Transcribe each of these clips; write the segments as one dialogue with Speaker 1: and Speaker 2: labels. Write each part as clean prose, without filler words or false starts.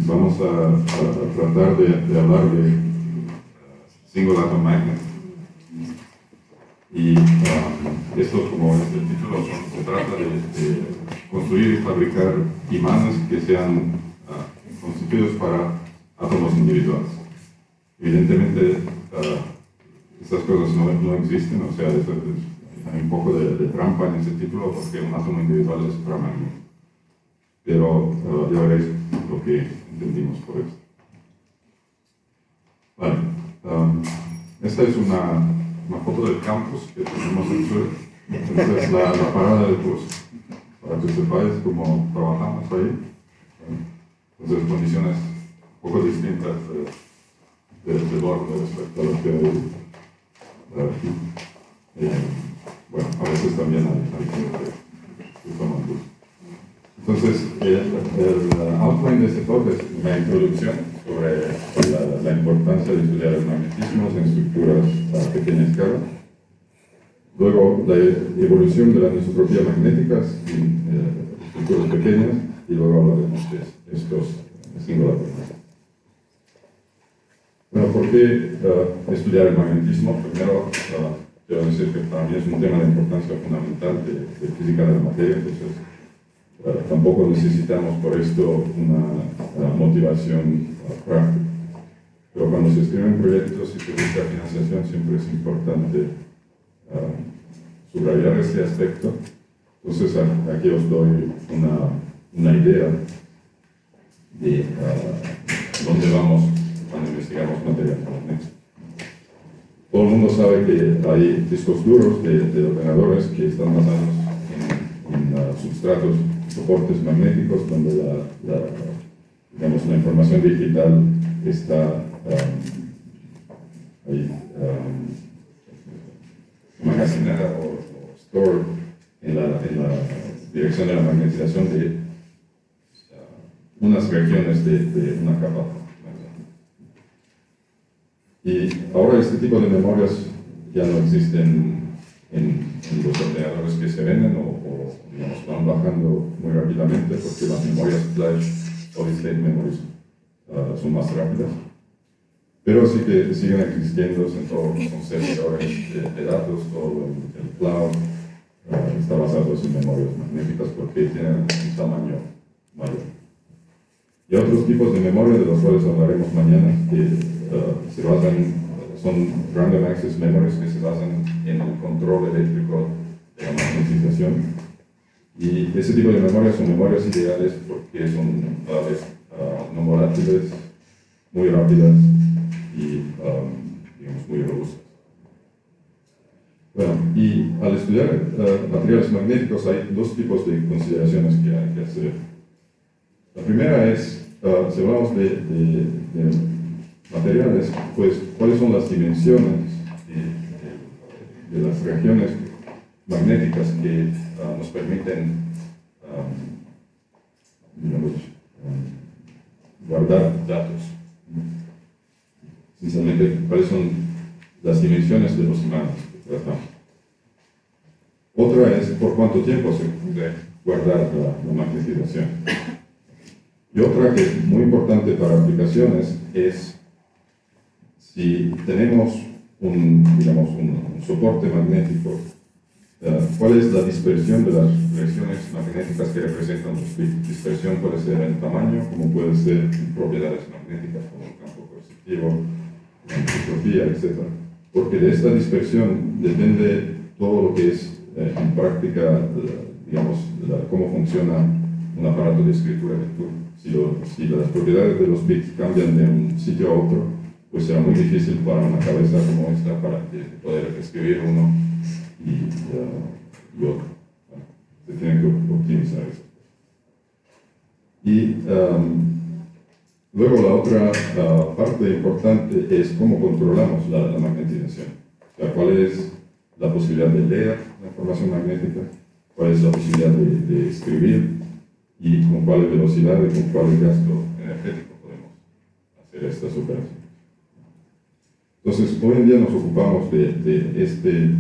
Speaker 1: vamos a tratar de hablar de single atom magnet. Y esto, como es el título, se trata de construir y fabricar imanes que sean constituidos para átomos individuales. Evidentemente, estas cosas no existen, o sea, hay un poco de trampa en ese título porque un átomo individual es paramagnético. Pero ya veréis lo que entendimos por esto. Vale, esta es una foto del campus que tenemos en Zurich. Esta es la parada del bus, para que sepáis cómo trabajamos ahí. Entonces, condiciones un poco distintas de borde respecto a lo que hay aquí. Bueno, a veces también hay gente que toma el bus. Entonces, el outline de este talk es una introducción sobre la importancia de estudiar el magnetismo en estructuras a pequeña escala. Luego, la evolución de las anisotropías magnéticas en estructuras pequeñas, y luego hablaremos de estos singulares. Bueno, ¿por qué estudiar el magnetismo? Primero, quiero decir que para mí es un tema de importancia fundamental de física de la materia, entonces tampoco necesitamos por esto una motivación práctica. Pero cuando se escriben proyectos y se busca financiación, siempre es importante subrayar este aspecto. Entonces, aquí os doy una idea de dónde vamos cuando investigamos material magnético. Todo el mundo sabe que hay discos duros de ordenadores que están basados en substratos, soportes magnéticos, donde la información digital está almacenada o stored en la dirección de la magnetización de unas regiones de una capa. Y ahora este tipo de memorias ya no existen en los ordenadores que se venden o digamos, van bajando muy rápidamente porque las memorias flash solid state memories son más rápidas. Pero sí que siguen existiendo, son servidores de datos, todo el cloud está basado en memorias magnéticas porque tienen un tamaño mayor. Y otros tipos de memoria de los cuales hablaremos mañana que se basan, son random access memories que se basan en el control eléctrico de la magnetización. Y ese tipo de memorias son memorias ideales porque son cada vez no volátiles, muy rápidas y digamos, muy robustas. Bueno, y al estudiar materiales magnéticos hay dos tipos de consideraciones que hay que hacer. La primera es, si hablamos de materiales, pues cuáles son las dimensiones de las regiones magnéticas que nos permiten, digamos, guardar datos. Sinceramente, cuáles son las dimensiones de los imanes que tratamos. Otra es por cuánto tiempo se puede guardar la magnetización. Y otra que es muy importante para aplicaciones es si tenemos un soporte magnético, ¿cuál es la dispersión de las regiones magnéticas que representan los bits? Dispersión puede ser en tamaño, como puede ser en propiedades magnéticas, como el campo coercitivo, la entropía, etc. Porque de esta dispersión depende todo lo que es en práctica, digamos, cómo funciona un aparato de escritura lectura. Si las propiedades de los bits cambian de un sitio a otro, pues será muy difícil para una cabeza como esta para poder escribir uno y otro. Bueno, se tiene que optimizar eso. Y luego la otra parte importante es cómo controlamos la magnetización. O sea, cuál es la posibilidad de leer la información magnética, cuál es la posibilidad de escribir y con cuál velocidad y con cuál gasto energético podemos hacer estas operaciones. Entonces, hoy en día nos ocupamos de este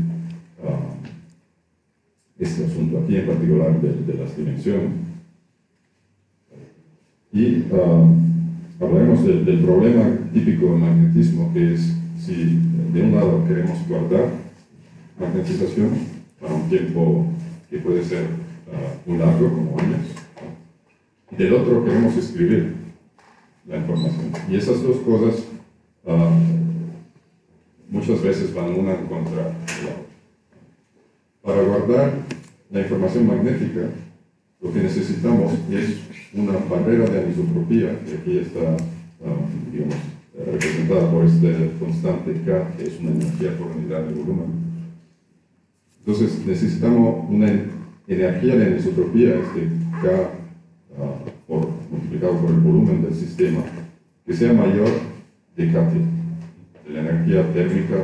Speaker 1: asunto aquí, en particular de las dimensiones. Y hablaremos del problema típico del magnetismo, que es si de un lado queremos guardar magnetización para un tiempo que puede ser muy largo, como años, y del otro queremos escribir la información. Y esas dos cosas muchas veces van una en contra de la otra. Para guardar la información magnética, lo que necesitamos es una barrera de anisotropía, que aquí está, digamos, representada por este constante K, que es una energía por unidad de volumen. Entonces, necesitamos una energía de anisotropía, este K multiplicado por el volumen del sistema, que sea mayor de KT, de la energía térmica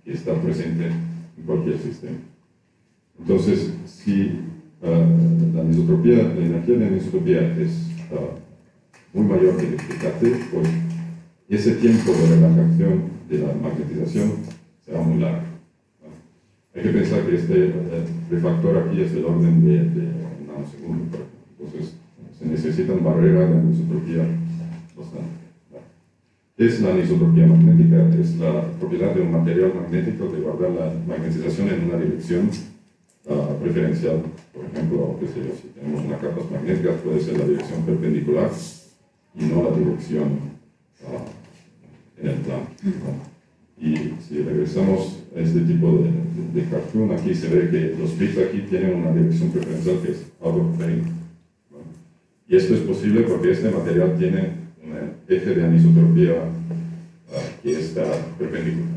Speaker 1: que está presente en cualquier sistema. Entonces, si la energía de anisotropía es muy mayor que KT, pues ese tiempo de relajación de la magnetización será muy largo. Hay que pensar que este refactor aquí es del orden de nanosegundos. Entonces, se necesitan barreras de anisotropía bastante. ¿Qué es la anisotropía magnética? Es la propiedad de un material magnético de guardar la magnetización en una dirección preferencial. Por ejemplo, qué sé yo, si tenemos una capa magnética, puede ser la dirección perpendicular y no la dirección en el plano, ¿no? Y si regresamos a este tipo de cartoon, aquí se ve que los bits aquí tienen una dirección preferencial que es out of plane, ¿no? Y esto es posible porque este material tiene un eje de anisotropía que está perpendicular.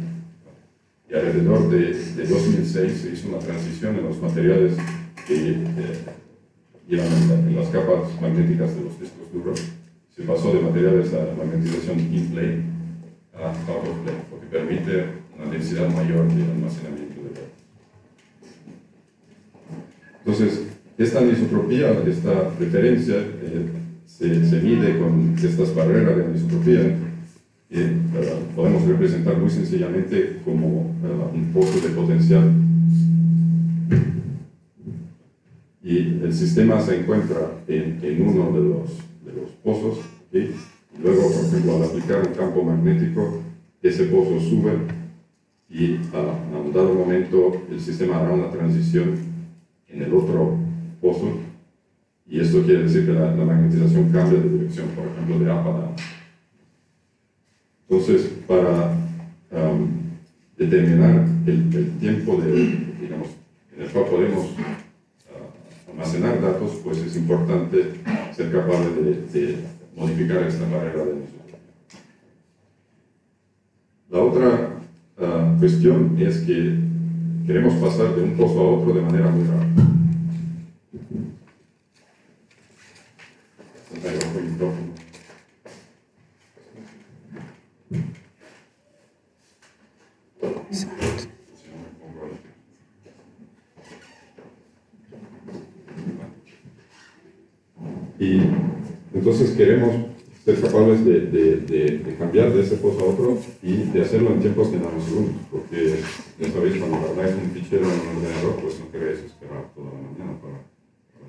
Speaker 1: Y alrededor de 2006 se hizo una transición en los materiales que llevan en las capas magnéticas de los discos duros. Se pasó de materiales a magnetización in plane a out of plane, porque permite una densidad mayor de almacenamiento de datos. Entonces, esta anisotropía, esta referencia, se mide con estas barreras de anisotropía, que podemos representar muy sencillamente como un pozo de potencial. Y el sistema se encuentra en uno de los pozos, ¿okay? Y luego, por ejemplo, al aplicar un campo magnético, ese pozo sube y a un dado momento el sistema hará una transición en el otro pozo, y esto quiere decir que la magnetización cambia de dirección, por ejemplo, de up a down. Entonces, para determinar el tiempo digamos, en el cual podemos almacenar datos, pues es importante ser capaz de modificar esta barrera de anisotropía. La otra cuestión es que queremos pasar de un pozo a otro de manera muy rápida. Y entonces queremos ser capaces de cambiar de ese pozo a otro y de hacerlo en tiempos de nanosegundos, porque ya sabéis, cuando guardáis un fichero en un ordenador, pues no queréis esperar toda la mañana para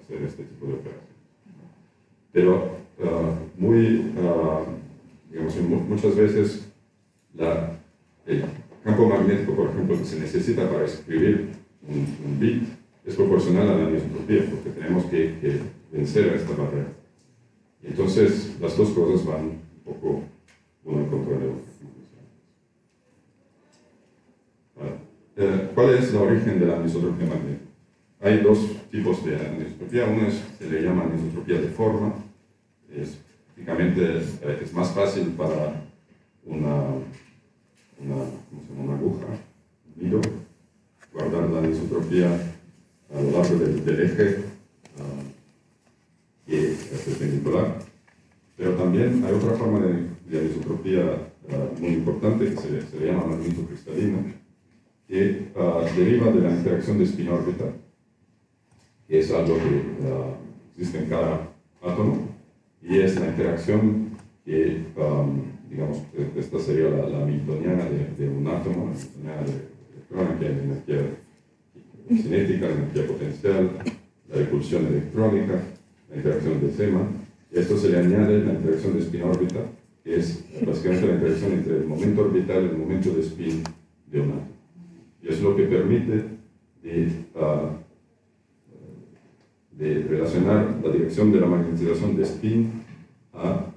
Speaker 1: hacer este tipo de operaciones. Pero digamos, muchas veces el campo magnético, por ejemplo, que se necesita para escribir un bit es proporcional a la anisotropía, porque tenemos que vencer a esta barrera. Y entonces las dos cosas van un poco uno en contra de otro. ¿Cuál es el origen de la anisotropía magnética? Hay dos tipos de anisotropía. Una se le llama anisotropía de forma. Típicamente es más fácil para una aguja, un hilo, guardar la anisotropía a lo largo del eje que es perpendicular. Pero también hay otra forma de anisotropía muy importante que se le llama magnetocristalina, que deriva de la interacción de spin-órbita, que es algo que existe en cada átomo, y es la interacción que, digamos, esta sería la hamiltoniana de un átomo, la hamiltoniana electrónica, la energía cinética, la energía potencial, la repulsión electrónica, la interacción de Zeeman, Y a esto se le añade la interacción de spin-órbita, que es básicamente la interacción entre el momento orbital y el momento de spin de un átomo. Y es lo que permite de relacionar la dirección de la magnetización de spin a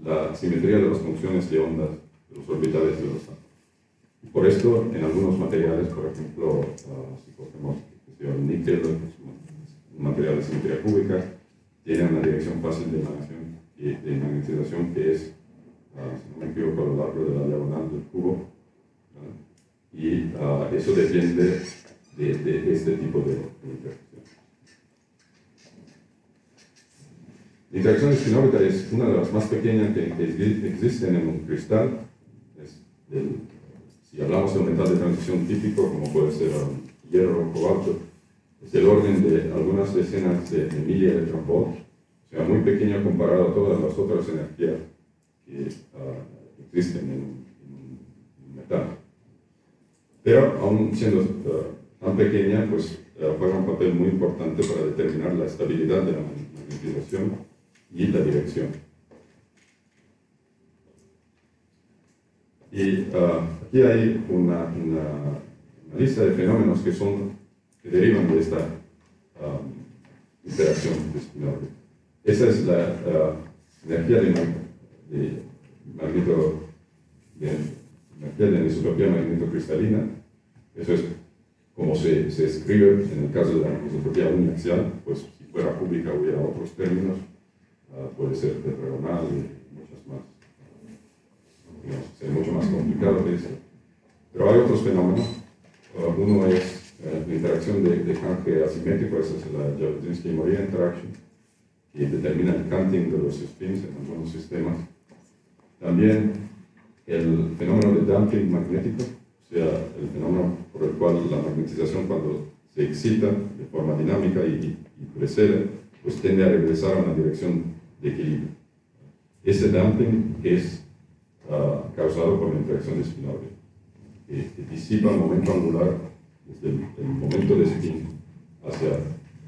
Speaker 1: la simetría de las funciones de ondas de los orbitales de los átomos. Y por esto, en algunos materiales, por ejemplo, si cogemos el níquel, un material de simetría cúbica, tiene una dirección fácil de emanación y de magnetización que es, si no me equivoco, a lo largo de la diagonal del cubo, ¿vale? Y eso depende de este tipo de interacción. La interacción spin-órbita es una de las más pequeñas que existen en un cristal. Si hablamos de un metal de transición típico, como puede ser hierro o cobalto, es del orden de algunas decenas de milielectronvolts, o sea, muy pequeño comparado a todas las otras energías que existen en un metal. Pero, aún siendo tan pequeña, pues juega un papel muy importante para determinar la estabilidad de la magnetización y la dirección. Y aquí hay una lista de fenómenos que derivan de esta interacción de spin-órbita. Esa es la energía de anisotropía magnetocristalina. Eso es como se escribe en el caso de la anisotropía uniaxial, pues si fuera cúbica hubiera otros términos, puede ser tetragonal y muchas más. Sería mucho más complicado que eso. Pero hay otros fenómenos. Uno es la interacción de canje asimétrico, esa es la Jabotinsky-Moria interaction, que determina el canting de los spins en algunos sistemas. También el fenómeno de damping magnético, o sea, el fenómeno por el cual la magnetización, cuando se excita de forma dinámica y precede, pues tiende a regresar a una dirección de equilibrio. Ese damping es causado por la interacción de spin-órbita, que disipa el momento angular desde el momento de spin hacia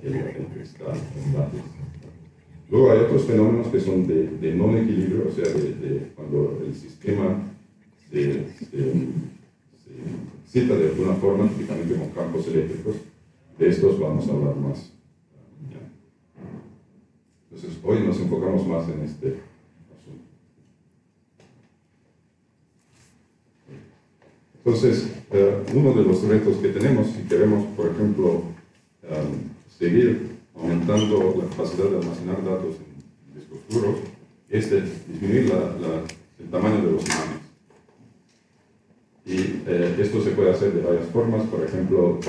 Speaker 1: el cristal, el lápiz. Luego hay otros fenómenos que son de no equilibrio, o sea, de cuando el sistema se excita de alguna forma, típicamente con campos eléctricos. De estos vamos a hablar más. Entonces, hoy nos enfocamos más en este asunto. Entonces, uno de los retos que tenemos, si queremos, por ejemplo, seguir aumentando la capacidad de almacenar datos en discos duros, es disminuir el tamaño de los imanes. Y esto se puede hacer de varias formas, por ejemplo,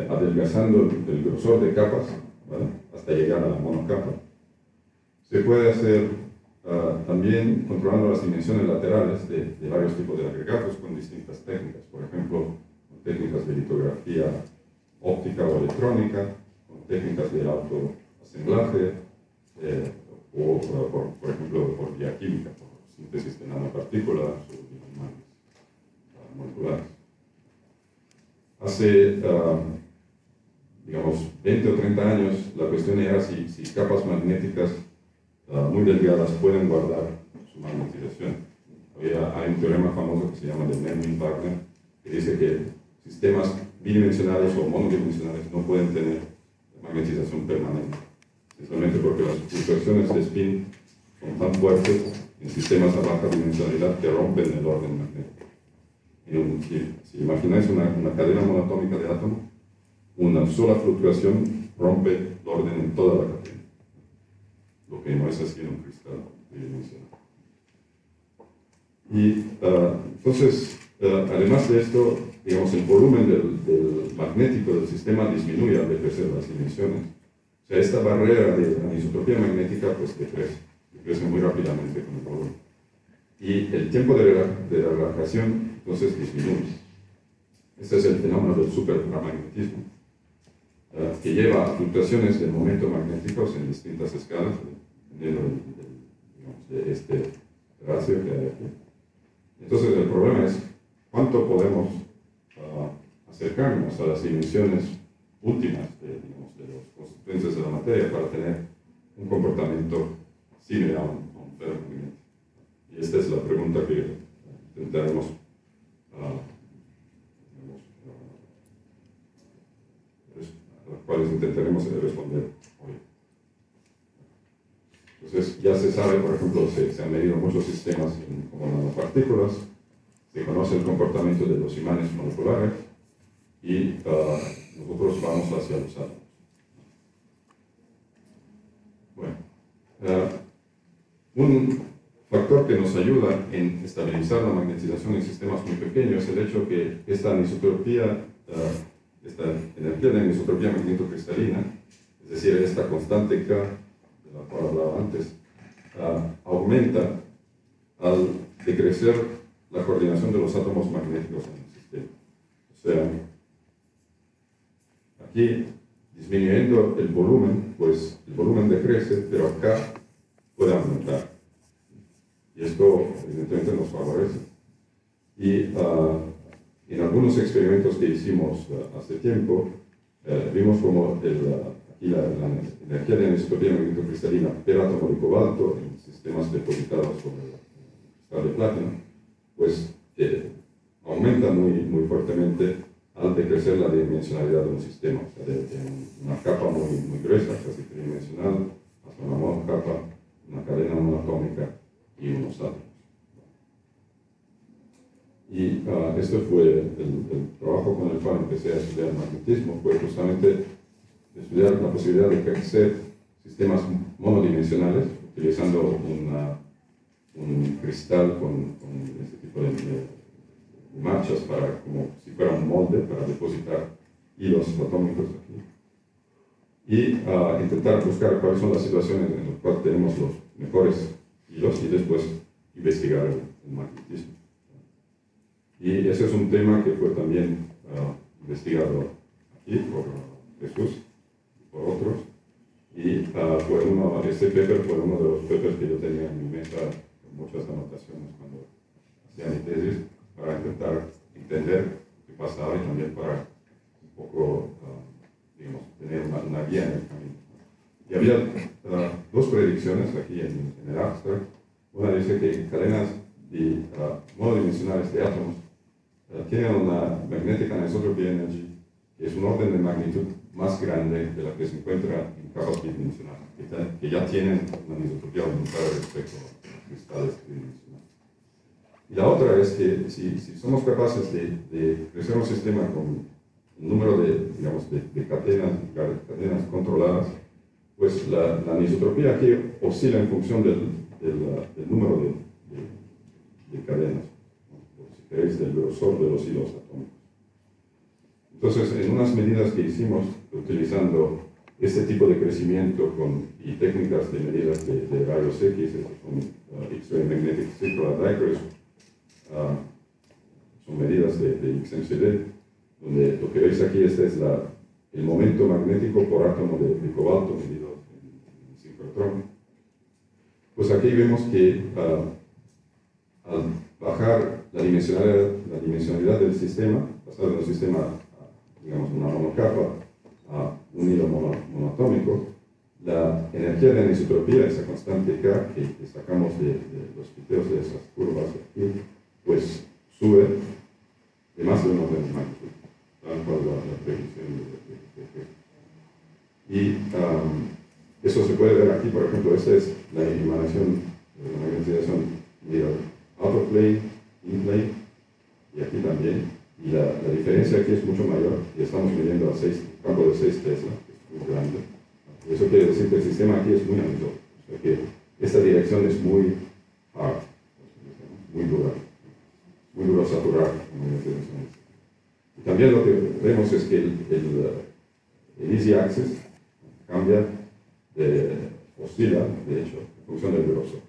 Speaker 1: adelgazando el grosor de capas, ¿vale?, hasta llegar a la monocapa. Se puede hacer también controlando las dimensiones laterales de varios tipos de agregados con distintas técnicas, por ejemplo, con técnicas de litografía óptica o electrónica, con técnicas de autoasemblaje, o por ejemplo por vía química, por síntesis de nanopartículas o de imanes moleculares. Hace, digamos, 20 o 30 años, la cuestión era si capas magnéticas muy delgadas pueden guardar su magnetización. Hay un teorema famoso que se llama de Mermin-Wagner, que dice que sistemas bidimensionales o monodimensionales no pueden tener magnetización permanente, simplemente porque las fluctuaciones de spin son tan fuertes en sistemas a baja dimensionalidad que rompen el orden magnético. Si imagináis una cadena monoatómica de átomos, una sola fluctuación rompe el orden en toda la cadena, lo que no es así en un cristal bidimensional. Y entonces, además de esto, digamos, el volumen del magnético del sistema disminuye al decrecer las dimensiones. O sea, esta barrera de anisotropía magnética pues decrece muy rápidamente con el volumen. Y el tiempo de relajación entonces disminuye. Este es el fenómeno del supermagnetismo, que lleva a fluctuaciones de momento magnéticos en distintas escalas, dependiendo de este ratio que hay aquí. Entonces el problema es cuánto podemos acercarnos a las dimensiones últimas de los constituyentes de la materia para tener un comportamiento similar a un ferromagnético. Y esta es la pregunta que intentaremos a las cuales intentaremos responder hoy. Entonces, ya se sabe, por ejemplo, se han medido muchos sistemas como nanopartículas, se conoce el comportamiento de los imanes moleculares y nosotros vamos hacia los átomos. Bueno, un factor que nos ayuda en estabilizar la magnetización en sistemas muy pequeños es el hecho que esta anisotropía, esta energía de anisotropía magnetocristalina, es decir, esta constante K, de la cual hablaba antes, aumenta al decrecer la coordinación de los átomos magnéticos en el sistema. O sea, aquí, disminuyendo el volumen, pues el volumen decrece, pero acá puede aumentar. Y esto, evidentemente, nos favorece. Y en algunos experimentos que hicimos hace tiempo, vimos como aquí la energía de anisotropía magnetocristalina per átomo de cobalto en sistemas depositados sobre el cristal de platino, pues aumenta muy fuertemente al decrecer la dimensionalidad de un sistema, o sea, de una capa muy gruesa, casi tridimensional, hasta una monocapa, una cadena monoatómica y unos átomos. Y esto fue el trabajo con el cual empecé a estudiar magnetismo, fue justamente estudiar la posibilidad de crecer sistemas monodimensionales utilizando un cristal con este tipo de marchas como si fuera un molde para depositar hilos atómicos aquí. Y intentar buscar cuáles son las situaciones en las cuales tenemos los mejores hilos y después investigar el magnetismo. Y ese es un tema que fue también investigado aquí por Jesús y por otros. Y este paper fue uno de los papers que yo tenía en mi mesa con muchas anotaciones cuando hacía mi tesis, para intentar entender qué pasaba y también para un poco, digamos, tener una guía en el camino. Y había dos predicciones aquí en el abstract. Una dice que cadenas monodimensionales de átomos tienen una magnetic anisotropy energy, que es un orden de magnitud más grande de la que se encuentra en capas bidimensionales, que ya tienen una anisotropía aumentada respecto a cristales tridimensionales. Y la otra es que si somos capaces de crecer un sistema con un número de cadenas controladas, pues la anisotropía aquí oscila en función del número de cadenas, o si queréis, del grosor de los hilos atómicos. Entonces, en unas medidas que hicimos utilizando este tipo de crecimiento y técnicas de medidas de rayos X, con X-ray Magnetic Circular Dielectrics, son medidas de XMCD, donde lo que veis aquí es el momento magnético por átomo de cobalto medido en sincrotrón. Pues aquí vemos que al bajar la dimensionalidad del sistema, pasar de un sistema, digamos, una monocapa a un hilo monoatómico, la energía de anisotropía, esa constante K que sacamos de los piteos de esas curvas aquí, pues sube de más de un orden de magnitud, tal cual la predicción de y eso se puede ver aquí, por ejemplo, esta es la emanación de la magnetización de outer plane, in plane, y aquí también. Y la diferencia aquí es mucho mayor, y estamos midiendo a campo de 6 Tesla, que es muy grande. Eso quiere decir que el sistema aquí es muy anisótropo, o sea que esta dirección es muy hard, muy duro saturar. Y también lo que vemos es que el easy access cambia, oscila, de hecho, en función del grosor.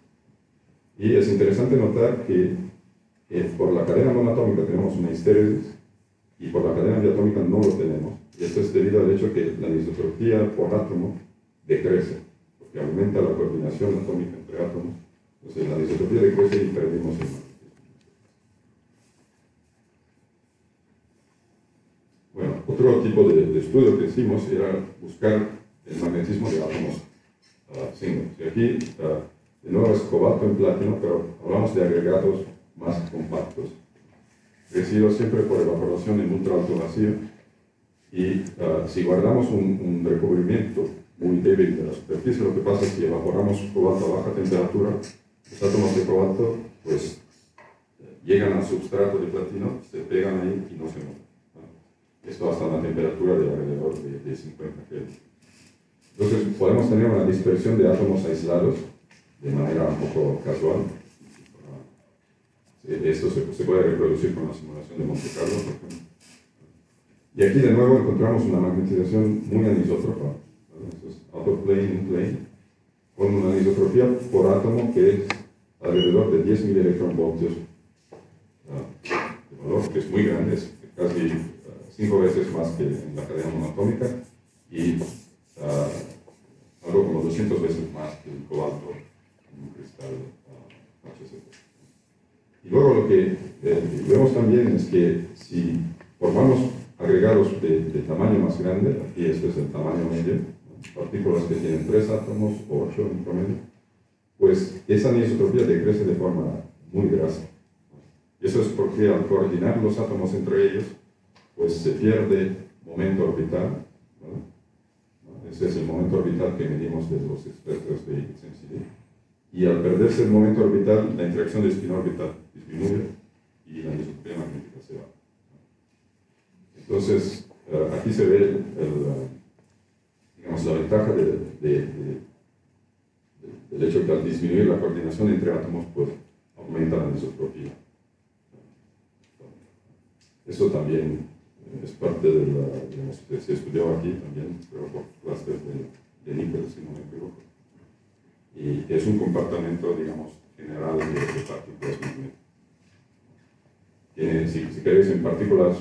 Speaker 1: Y es interesante notar que por la cadena monoatómica tenemos una histéresis y por la cadena diatómica no lo tenemos. Y esto es debido al hecho que la anisotropía por átomo decrece, porque aumenta la coordinación atómica entre átomos. Entonces la anisotropía decrece y perdimos el magnetismo. Bueno, otro tipo de estudio que hicimos era buscar el magnetismo de átomos single. Y aquí, de nuevo, es cobalto en platino, pero hablamos de agregados más compactos, recibidos siempre por evaporación en ultra alto vacío. Y si guardamos un recubrimiento muy débil de la superficie, lo que pasa es que si evaporamos cobalto a baja temperatura, los átomos de cobalto pues, llegan al substrato de platino, se pegan ahí y no se mueven. Esto hasta una temperatura de alrededor de 50 Kelvin. Entonces podemos tener una dispersión de átomos aislados de manera un poco casual. Esto se puede reproducir con la simulación de Monte Carlo, por ejemplo. Y aquí de nuevo encontramos una magnetización muy anisótropa, ¿vale? Eso es out of plane, in plane, con una anisotropía por átomo que es alrededor de 10.000 electronvoltios de valor, que es muy grande, es casi 5 veces más que en la cadena monoatómica y algo como 200 veces más que el cobalto en un cristal HCl. Y luego lo que vemos también es que si formamos agregados de tamaño más grande, aquí este es el tamaño medio, partículas que tienen 3 átomos o 8 en promedio, pues esa anisotropía decrece de forma muy drástica. Y eso es porque al coordinar los átomos entre ellos, pues se pierde momento orbital, ¿no? Ese es el momento orbital que medimos de los expertos de XMCD. Y al perderse el momento orbital, la interacción de spin orbital disminuye y la anisotropía magnética se va. Entonces, aquí se ve digamos, la ventaja del hecho que al disminuir la coordinación entre átomos, pues aumenta la anisotropía. Eso también es parte de digamos, que se estudió aquí también, pero por clústeres de níquel, si no me equivoco. Y es un comportamiento, digamos, general de partículas magnéticas. Si queréis, en partículas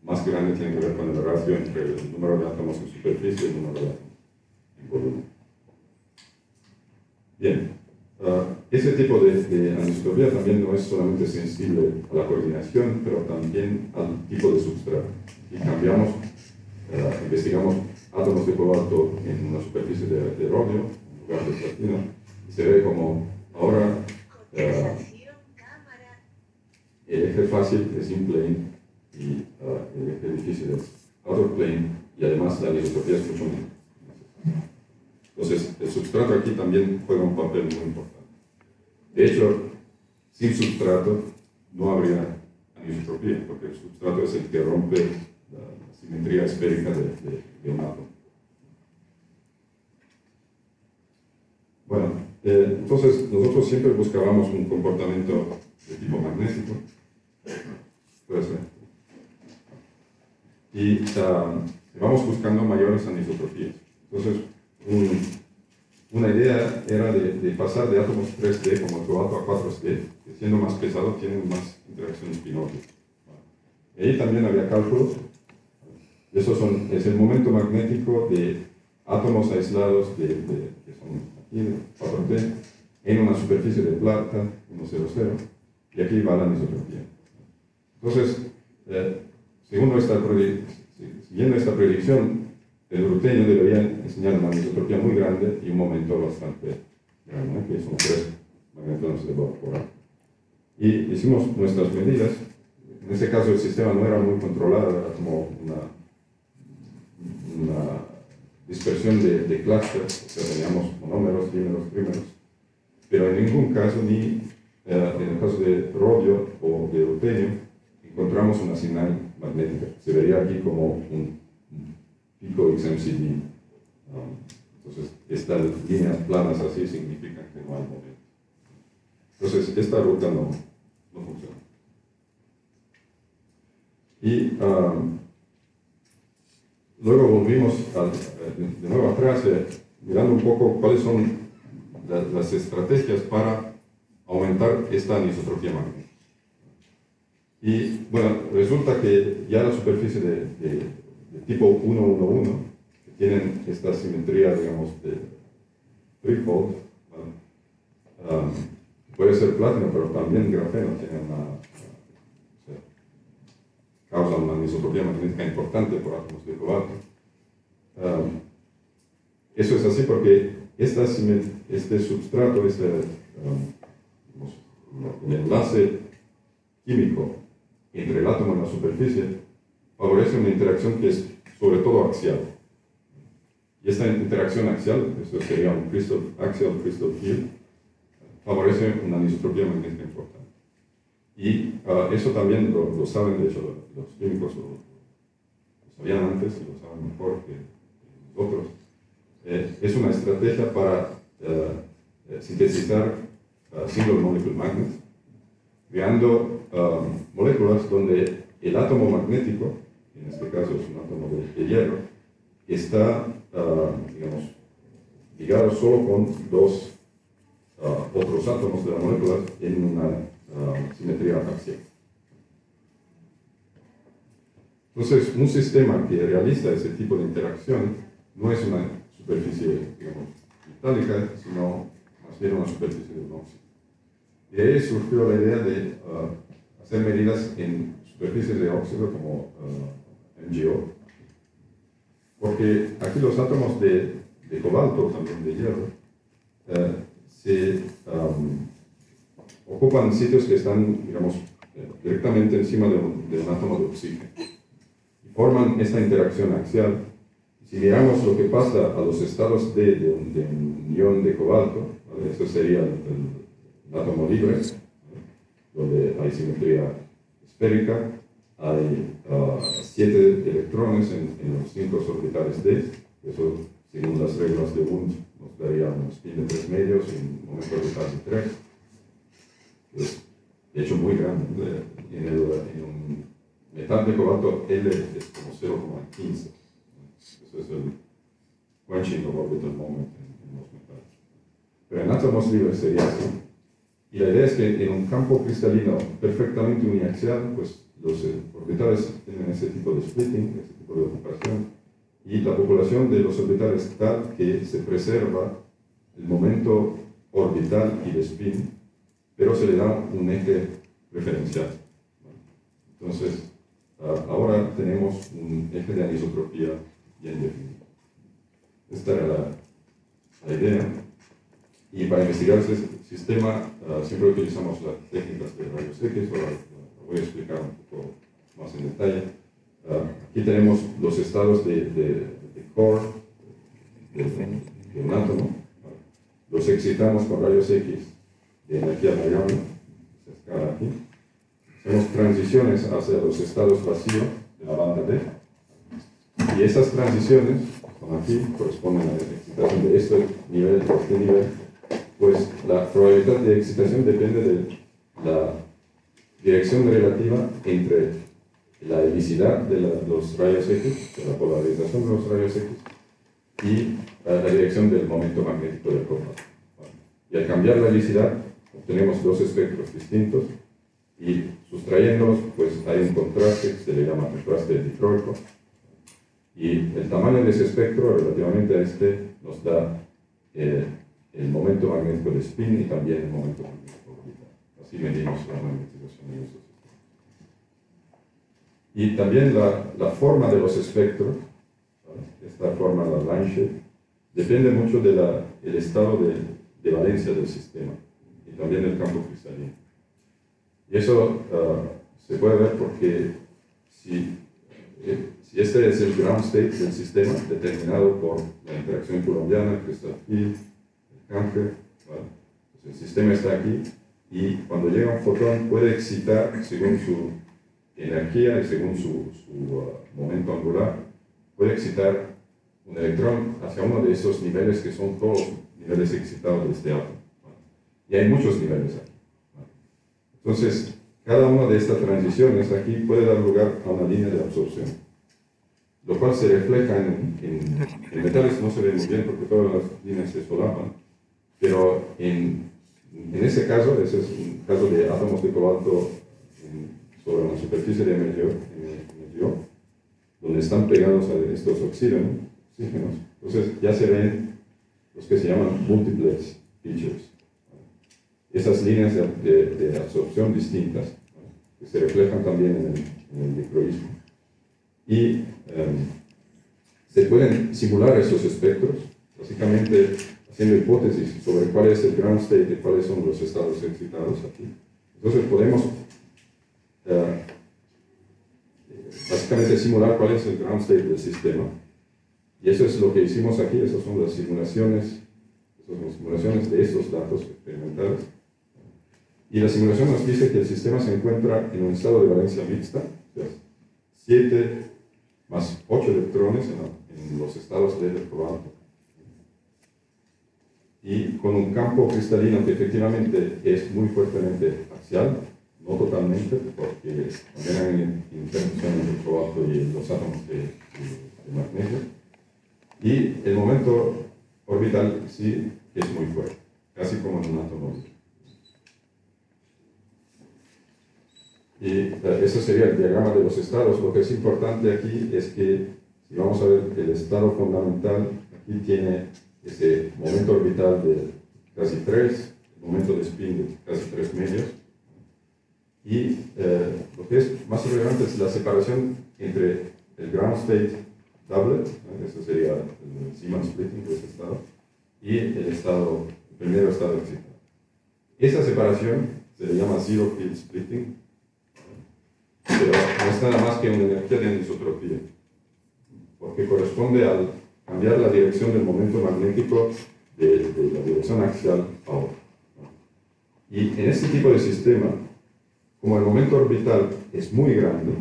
Speaker 1: más grandes tiene que ver con el ratio entre el número de átomos en superficie y el número de átomos en volumen. Bien, ese tipo de anisotropía también no es solamente sensible a la coordinación, pero también al tipo de substrato. Y cambiamos, investigamos átomos de cobalto en una superficie de rodio, en lugar de platino, y se ve como ahora el eje fácil es in plane y el eje difícil es out of plane, y además la anisotropía es mucho menos. Entonces, el substrato aquí también juega un papel muy importante. De hecho, sin substrato no habría anisotropía, porque el substrato es el que rompe la simetría esférica de un átomo. Bueno, entonces nosotros siempre buscábamos un comportamiento de tipo magnético. Puede ser. Y vamos buscando mayores anisotropías. Entonces, una idea era de pasar de átomos 3D como el cobalto a 4D, que siendo más pesado tienen más interacciones spin-órbita. Y ahí también había cálculos. Es el momento magnético de átomos aislados que son aquí, 4D, en una superficie de plata, 1,00, y aquí va la anisotropía. Entonces, siguiendo esta predicción, el rutenio debería enseñar una anisotropía muy grande y un momento bastante grande, que son 3 magnetones de evaporar. Y hicimos nuestras medidas. En ese caso el sistema no era muy controlado, era como una dispersión de clústeres, o sea, teníamos monómeros, dímeros, trímeros, pero en ningún caso, ni en el caso de rodio o de rutenio, encontramos una señal magnética. Se vería aquí como un pico XMCD. Entonces, estas líneas planas así significan que no hay momento. Entonces, esta ruta no funciona. Y luego volvimos de nuevo atrás, mirando un poco cuáles son las estrategias para aumentar esta anisotropía magnética. Y bueno, resulta que ya la superficie de tipo 1,1,1, que tienen esta simetría, digamos, de threefold, puede ser platino, pero también grafeno tiene causa una anisotropía magnética importante por átomos de cobalto. Eso es así porque este substrato, el enlace químico entre el átomo y la superficie, favorece una interacción que es sobre todo axial. Y esta interacción axial, esto sería un axial crystal field, favorece una anisotropía magnética importante. Y eso también lo saben, de hecho, los químicos lo sabían antes y lo saben mejor que nosotros. Es una estrategia para sintetizar single molecule magnets, creando moléculas donde el átomo magnético, en este caso es un átomo de hierro, está, digamos, ligado solo con dos otros átomos de la molécula en una simetría axial. Entonces, un sistema que realiza ese tipo de interacción no es una superficie, digamos, metálica, sino más bien una superficie de un óxido. Y de ahí surgió la idea de hacer medidas en superficies de óxido como MgO, porque aquí los átomos de cobalto, también de hierro, ocupan sitios que están, digamos, directamente encima de un átomo de oxígeno. Y forman esta interacción axial. Si miramos lo que pasa a los estados de un ion de cobalto, ¿vale? Esto sería el átomo libre, ¿vale? Donde hay simetría esférica, hay 7 electrones en los 5 orbitales d, eso según las reglas de Wundt nos daría un spin de 3 medios y un momento orbital de 3. Es de hecho muy grande. En un metal de cobalto L es como 0,15. Eso es el quenching of orbital moment en los metales. Pero en átomos libres sería así. Y la idea es que en un campo cristalino perfectamente uniaxial, pues los orbitales tienen ese tipo de splitting, ese tipo de ocupación, y la populación de los orbitales tal que se preserva el momento orbital y de spin, pero se le da un eje referencial. Entonces, ahora tenemos un eje de anisotropía bien definido. Esta era la idea. Y para investigar ese sistema, siempre utilizamos las técnicas de rayos X, ahora lo voy a explicar un poco más en detalle. Aquí tenemos los estados de core de un átomo. Los excitamos con rayos X de energía variable, esa escala aquí. Hacemos transiciones hacia los estados vacíos de la banda D. Y esas transiciones, como aquí, corresponden a la excitación de este nivel, de este nivel. Pues la probabilidad de excitación depende de la dirección relativa entre la helicidad de los rayos X, de la polarización de los rayos X, y la dirección del momento magnético del cobalto. Y al cambiar la helicidad, obtenemos dos espectros distintos, y sustrayéndolos, pues hay un contraste que se le llama contraste dicroico, y el tamaño de ese espectro relativamente a este nos da el momento magnético de spin y también el momento magnético orbital. Así medimos la magnetización de esos sistemas. Y también la forma de los espectros, ¿vale? Esta forma, la line shape, depende mucho del estado de valencia del sistema y también del campo cristalino. Y eso se puede ver porque si este es el ground state del sistema, determinado por la interacción coulombiana, crystal field, canje, ¿vale? Pues el sistema está aquí y cuando llega un fotón puede excitar según su energía y según su momento angular, puede excitar un electrón hacia uno de esos niveles que son todos niveles excitados de este átomo, ¿vale? Y hay muchos niveles aquí, ¿vale? Entonces, cada una de estas transiciones aquí puede dar lugar a una línea de absorción, lo cual se refleja en metales, no se ve muy bien porque todas las líneas se solapan. Pero en ese caso, ese es un caso de átomos de cobalto sobre una superficie de MgO, donde están pegados a estos oxígenos. Entonces ya se ven los que se llaman multiplex features. Esas líneas de absorción distintas, ¿vale? Que se reflejan también en el dicroísmo. Y se pueden simular esos espectros, básicamente haciendo hipótesis sobre cuál es el ground state y cuáles son los estados excitados aquí. Entonces podemos básicamente simular cuál es el ground state del sistema. Y eso es lo que hicimos aquí, esas son las simulaciones de estos datos experimentales. Y la simulación nos dice que el sistema se encuentra en un estado de valencia mixta, o sea, 7 más 8 electrones en los estados de electroalto. Y con un campo cristalino que efectivamente es muy fuertemente axial, no totalmente, porque también hay interacción entre el cobalto y los átomos de magnesio. Y el momento orbital sí es muy fuerte, casi como en un átomo. Y ese sería el diagrama de los estados. Lo que es importante aquí es que, si vamos a ver el estado fundamental, aquí tiene ese momento orbital de casi 3, el momento de spin de casi 3 medios. Y lo que es más relevante es la separación entre el ground state doublet, eso sería el Zeeman splitting de ese estado, y el primer estado excitado. Esa separación se le llama zero field splitting, pero no es nada más que una energía de anisotropía, porque corresponde al cambiar la dirección del momento magnético de la dirección axial a otra. Y en este tipo de sistema, como el momento orbital es muy grande,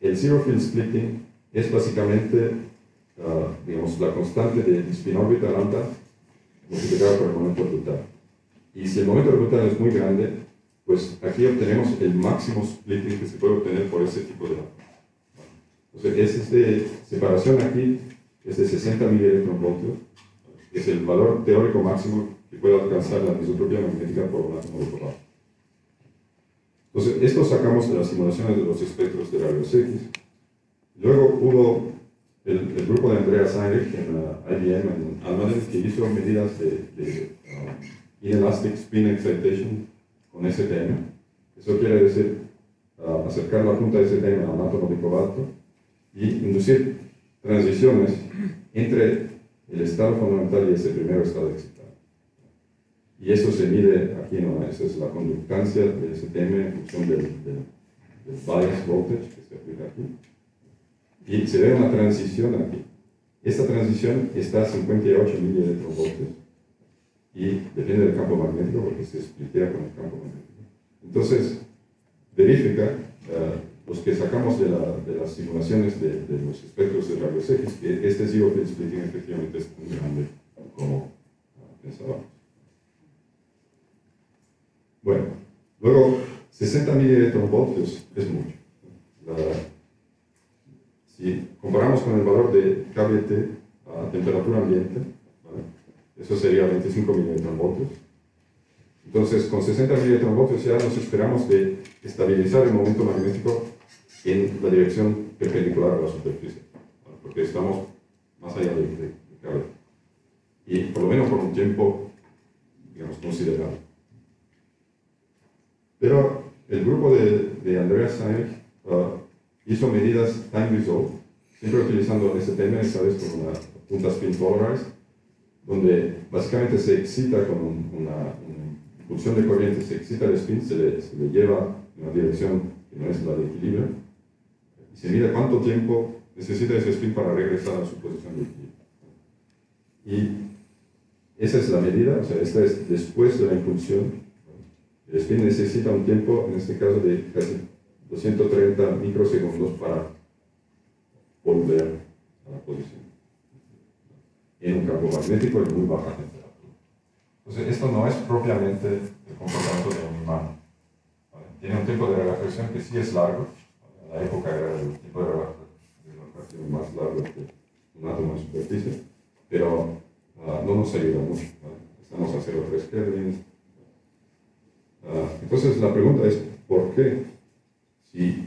Speaker 1: el zero field splitting es básicamente, digamos, la constante de spin órbita lambda multiplicada por el momento orbital. Y si el momento orbital es muy grande, pues aquí obtenemos el máximo splitting que se puede obtener por ese tipo de lambda. Entonces, esta separación aquí es de 60 milielectronvoltios, es el valor teórico máximo que puede alcanzar la anisotropía magnética por un átomo de cobalto. Entonces, esto sacamos de las simulaciones de los espectros de rayos X. Luego hubo el grupo de Andreas Heinrich en IBM, en Almaden, que hizo medidas de inelastic spin excitation con STM. Eso quiere decir acercar la punta de STM a un átomo de cobalto y inducir transiciones entre el estado fundamental y ese primer estado excitado. Y eso se mide aquí, ¿no? Esa es la conductancia del STM en función del bias voltage que se aplica aquí. Y se ve una transición aquí. Esta transición está a 58 milielectronvoltios y depende del campo magnético porque se splitea con el campo magnético. Entonces, verifica los que sacamos de las simulaciones de los espectros de rayos X que este zero field splitting efectivamente es tan grande como pensábamos. Bueno, luego 60 milielectronvoltios es mucho. Si comparamos con el valor de KBT a temperatura ambiente, ¿vale? Eso sería 25 milielectronvoltios. Entonces, con 60 milielectronvoltios ya nos esperamos de estabilizar el momento magnético en la dirección perpendicular a la superficie, ¿vale? Porque estamos más allá de KBT. Y por lo menos por un tiempo, digamos, considerable. Pero el grupo de Andreas Heinrich hizo medidas time resolved, siempre utilizando STM, esta vez con una punta spin polarized, donde básicamente se excita con una impulsión de corriente, se excita el spin, se le lleva en una dirección que no es la de equilibrio, y se mide cuánto tiempo necesita ese spin para regresar a su posición de equilibrio. Y esa es la medida, o sea, esta es después de la impulsión. El spin necesita un tiempo, en este caso, de casi 230 microsegundos para volver a la posición en un campo magnético de muy baja temperatura. Entonces, esto no es propiamente el comportamiento de un imán. ¿Vale? Tiene un tiempo de relajación que sí es largo. En la época era el tiempo de relajación más largo que un átomo de superficie, pero no nos ayuda mucho. ¿Vale? Estamos a 0,3 Kelvin. Entonces, la pregunta es, ¿por qué? Si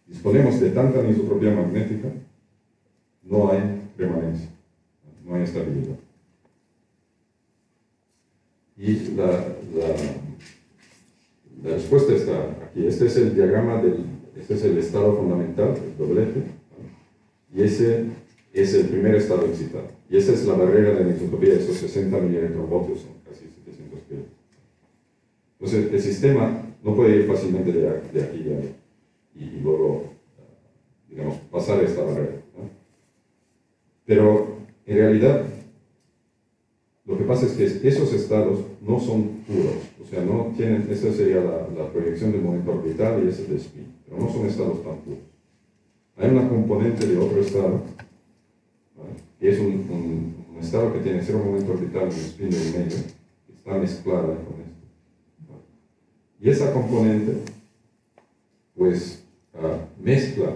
Speaker 1: disponemos de tanta anisotropía magnética, no hay permanencia, no hay estabilidad. Y la respuesta está aquí. Este es el diagrama este es el estado fundamental, el doblete, ¿no? Y ese es el primer estado excitado. Y esa es la barrera de anisotropía, esos 60 milielectronvoltios son casi 700 kilos. Entonces, el sistema no puede ir fácilmente de aquí a ahí y luego, digamos, pasar esta barrera, ¿no? Pero, en realidad, lo que pasa es que esos estados no son puros, o sea, no tienen, esa sería la proyección del momento orbital y ese es el spin, pero no son estados tan puros. Hay una componente de otro estado, ¿vale? Que es un estado que tiene cero momento orbital y un spin de un medio, que está mezclada con esto, ¿vale? Y esa componente, pues, mezcla,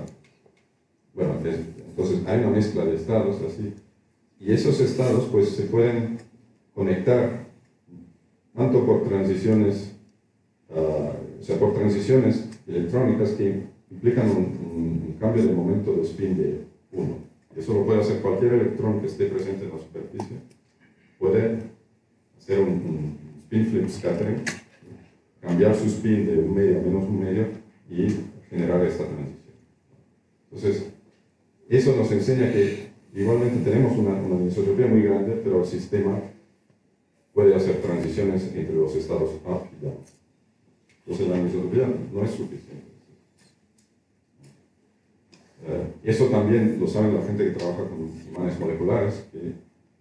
Speaker 1: bueno, entonces hay una mezcla de estados así, y esos estados, pues, se pueden conectar tanto por transiciones, o sea, por transiciones electrónicas que implican un cambio de momento de spin de 1. Eso lo puede hacer cualquier electrón que esté presente en la superficie. Puede hacer un spin flip scattering, cambiar su spin de un medio a menos un medio y generar esta transición. Entonces, eso nos enseña que igualmente tenemos una anisotropía muy grande, pero el sistema puede hacer transiciones entre los estados up y down. Entonces la anisotropía no es suficiente. Eso también lo sabe la gente que trabaja con imanes moleculares, que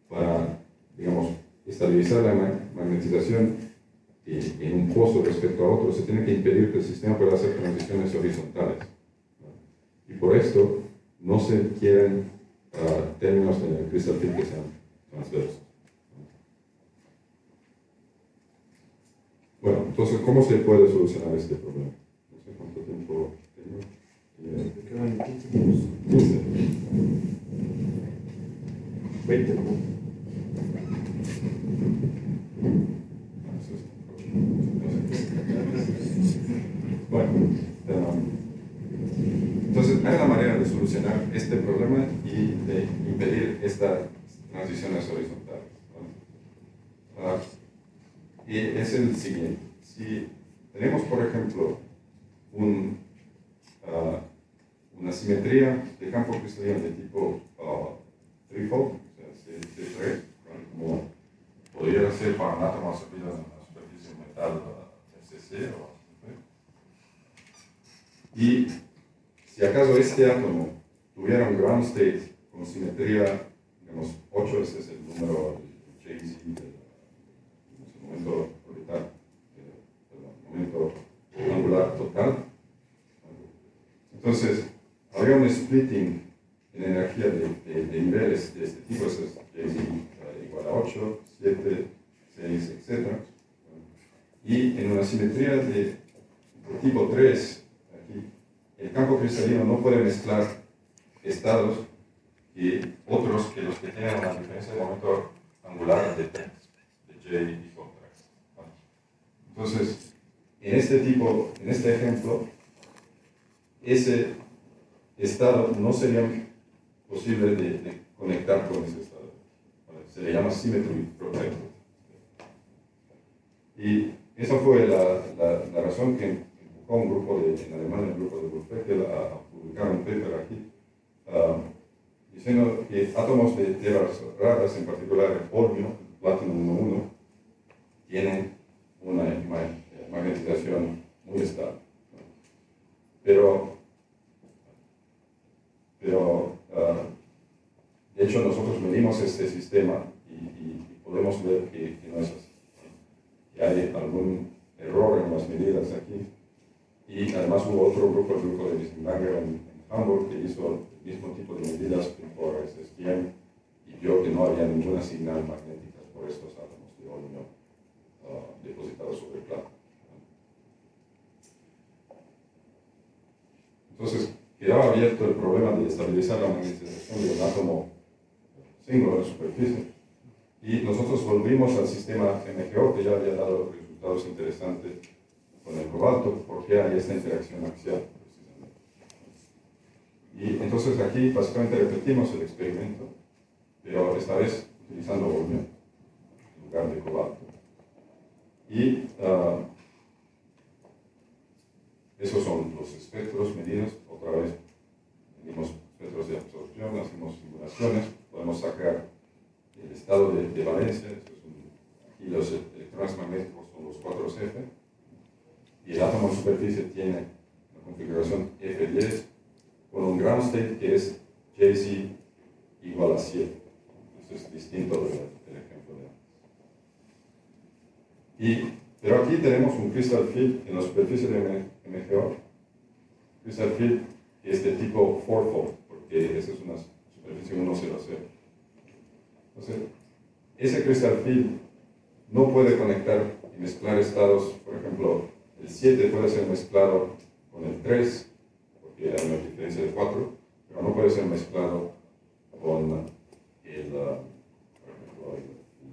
Speaker 1: para, digamos, estabilizar la magnetización en un pozo respecto a otro, se tiene que impedir que el sistema pueda hacer transiciones horizontales. Y por esto no se quieren términos en el crystal field que sean transversos. Bueno, entonces, ¿cómo se puede solucionar este problema? No sé cuánto tiempo tengo.
Speaker 2: Me quedan 15 minutos.
Speaker 1: 15.
Speaker 2: 20.
Speaker 1: Bueno, entonces hay una manera de solucionar este problema y de impedir estas transiciones horizontales, ¿no? Y es el siguiente. Si tenemos, por ejemplo, una simetría de campo cristalino de tipo threefold, o sea, C3, como podría ser para un átomo absorbido en la superficie de metal FCC o así. Y si acaso este átomo tuviera un ground state con simetría, digamos, 8, ese es el número de JZ del momento orbital, el momento angular total. Entonces, habría un splitting en energía de niveles de este tipo, eso es igual a 8, 7, 6, etc. Y en una simetría de tipo 3, aquí, el campo cristalino no puede mezclar estados y otros que los que tienen una diferencia de momento angular de J y contrast. Entonces, en este ejemplo, ese estado no sería posible de conectar con ese estado. Se le llama symmetry protected. Y esa fue la razón que empujó a un grupo en Alemania, un grupo de Wolfegel, a publicar un paper aquí, diciendo que átomos de tierras raras, en particular el polvio, el platino 1,1, tienen una magnetización muy estable. Pero de hecho nosotros medimos este sistema y podemos ver que no es así, que hay algún error en las medidas aquí. Y además hubo otro grupo, el grupo de Wiesenberger en Hamburg, que hizo el mismo tipo de medidas por SSTM y vio que no había ninguna señal magnética por estos átomos de aluminio depositados sobre plata. Entonces, quedaba abierto el problema de estabilizar la magnetización de un átomo singular de superficie. Y nosotros volvimos al sistema MGO, que ya había dado resultados interesantes con el cobalto, porque hay esta interacción axial, precisamente. Y entonces aquí básicamente repetimos el experimento, pero esta vez utilizando volmio en lugar de cobalto. Y esos son los espectros medidos. Otra vez medimos espectros de absorción, hacemos simulaciones, podemos sacar estado de valencia. Aquí los electrones magnéticos son los 4F, y el átomo en superficie tiene una configuración F10 con un ground state que es Jz igual a 7. Eso es distinto del ejemplo de antes. Pero aquí tenemos un crystal field en la superficie de MgO, crystal field que es de tipo fourfold, porque esa es una superficie 1,0,0. Entonces, ese crystal field no puede conectar y mezclar estados. Por ejemplo, el 7 puede ser mezclado con el 3, porque hay una diferencia de 4, pero no puede ser mezclado con el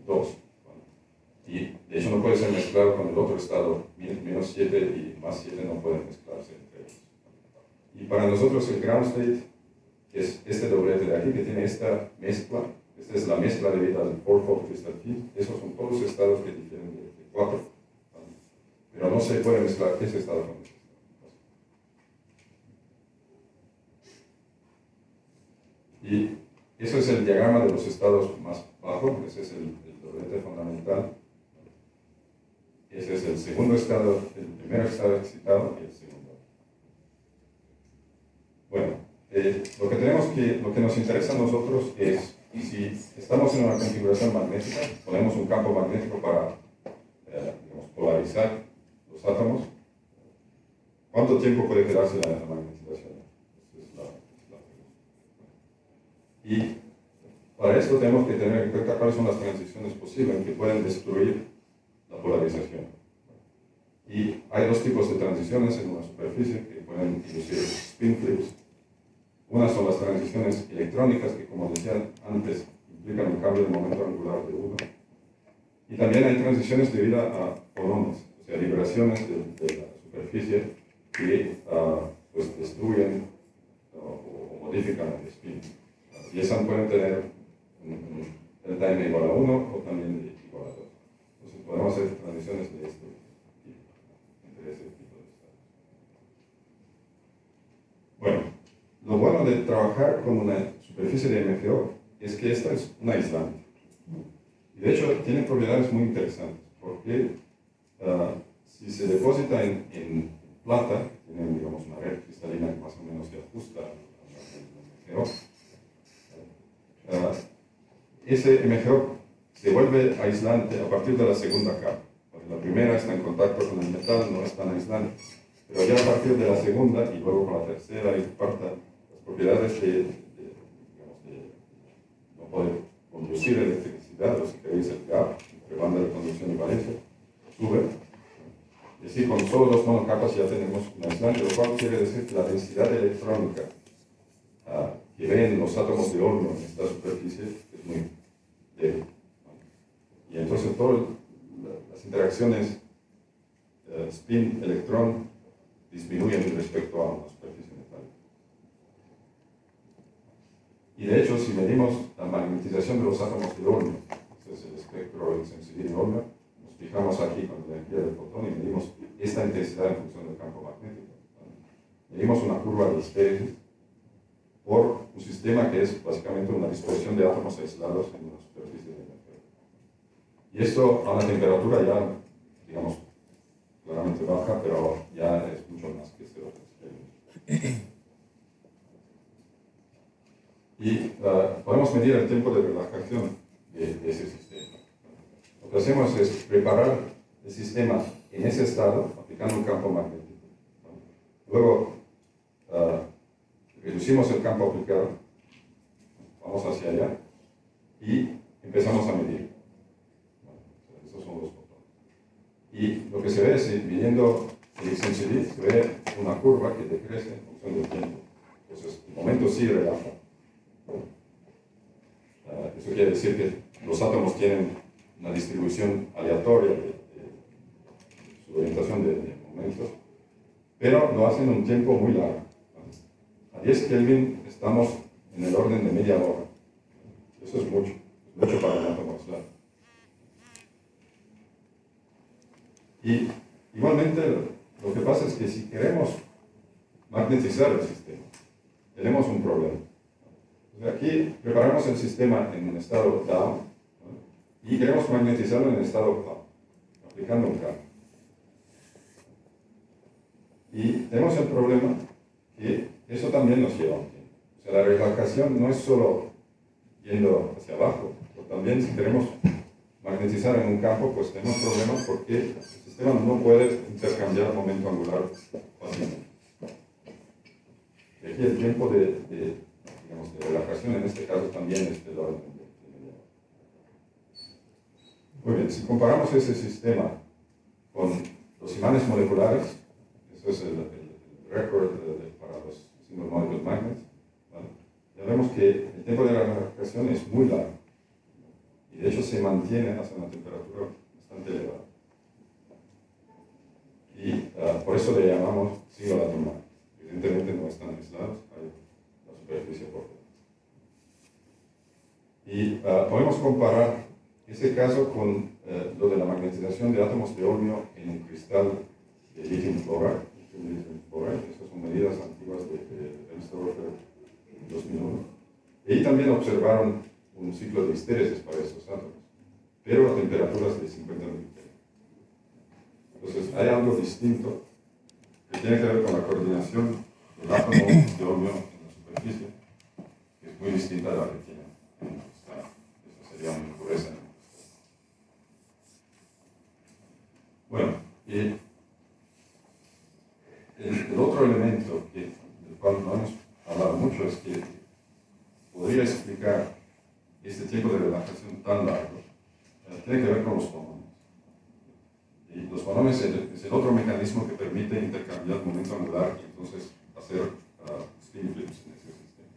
Speaker 1: 2. Y de hecho no puede ser mezclado con el otro estado, menos 7 y más 7 no pueden mezclarse entre ellos. Y para nosotros el ground state es este doblete de aquí que tiene esta mezcla. Esta es la mezcla debida al fourfold crystal field. Esos son todos los estados que difieren de 4. Pero no se puede mezclar ese estado con ese estado. Y eso es el diagrama de los estados más bajos. Ese es el doblete fundamental. Ese es el segundo estado, el primer estado excitado y el segundo. Bueno, lo que nos interesa a nosotros es, si estamos en una configuración magnética, ponemos un campo magnético para polarizar los átomos, ¿cuánto tiempo puede quedarse la magnetización? Esa es la pregunta. Y para esto tenemos que tener en cuenta cuáles son las transiciones posibles que pueden destruir la polarización. Y hay dos tipos de transiciones en una superficie que pueden inducir spin flips. Una son las transiciones electrónicas, que como decía antes, implican un cambio de momento angular de 1. Y también hay transiciones debidas a fonones, o sea, vibraciones de la superficie que pues destruyen o modifican el spin. Y esas pueden tener un delta m igual a 1 o también igual a 2. Entonces podemos hacer transiciones de este tipo, entre ese tipo de estados. Bueno, lo bueno de trabajar con una superficie de MgO es que esta es un aislante. Y de hecho tiene propiedades muy interesantes, porque si se deposita en plata, tiene digamos una red cristalina que más o menos se ajusta al MgO, ese MgO se vuelve aislante a partir de la segunda capa. Porque la primera está en contacto con el metal, no es tan aislante. Pero ya a partir de la segunda y luego con la tercera y cuarta, las propiedades de no poder conducir electricidad, o si queréis el gap entre banda de conducción y valencia, sube. Y así con solo dos monocapas ya tenemos un aislante, lo cual quiere decir que la densidad electrónica que ven los átomos de horno en esta superficie es muy débil. Y entonces todas las interacciones spin-electrón disminuyen respecto a una superficie metálica. Y de hecho, si medimos la magnetización de los átomos de horno, este es el espectro insensible de horno, nos fijamos aquí con la energía del fotón y medimos esta intensidad en función del campo magnético. Medimos una curva de Hesperides por un sistema que es básicamente una dispersión de átomos aislados en una superficie de energía. Y esto a una temperatura ya, digamos, claramente baja, pero ya es mucho más que 0. Y podemos medir el tiempo de relajación de ese sistema. Lo que hacemos es preparar el sistema en ese estado, aplicando un campo magnético. Luego, reducimos el campo aplicado, vamos hacia allá y empezamos a medir. Esos son los botones. Y lo que se ve es, midiendo el extensibility, se ve una curva que decrece en función del tiempo. Entonces, el momento sí relaja. Eso quiere decir que los átomos tienen una distribución aleatoria de su orientación de momentos, pero lo hacen en un tiempo muy largo. A 10 Kelvin estamos en el orden de media hora. Eso es mucho para un átomo aislado. Y igualmente lo que pasa es que si queremos magnetizar el sistema, tenemos un problema. Aquí preparamos el sistema en un estado down, ¿no? y queremos magnetizarlo en el estado plasma, aplicando un campo. Y tenemos el problema que eso también nos lleva a un tiempo. O sea, la relajación no es solo yendo hacia abajo, pero también si queremos magnetizar en un campo, pues tenemos problemas porque el sistema no puede intercambiar momento angular fácilmente. Y aquí el tiempo de relajación en este caso también es del orden de media hora. Muy bien, si comparamos ese sistema con los imanes moleculares, eso es el récord para los single molecule magnets, ¿vale? Ya vemos que el tiempo de la relajación es muy largo y de hecho se mantiene hasta una temperatura bastante elevada. Y por eso le llamamos single atom magnet. Evidentemente no están aislados, hay la superficie por fuera. Y podemos comparar ese caso con lo de la magnetización de átomos de olmio en un cristal de lithium chloride. Esas son medidas antiguas de Mr. Rutherford en 2001. Y también observaron un ciclo de histéresis para estos átomos, pero a temperaturas de 50 milikelvin. Entonces hay algo distinto que tiene que ver con la coordinación del átomo de olmio en la superficie, que es muy distinta a la que tiene en el cristal. Esto sería una impureza en el cristal. Bueno, y el otro elemento del cual no hemos hablado mucho es que podría explicar este tiempo de relajación tan largo, tiene que ver con los fonones. Y los fonones es el otro mecanismo que permite intercambiar momento angular y entonces hacer spin flips en ese sistema.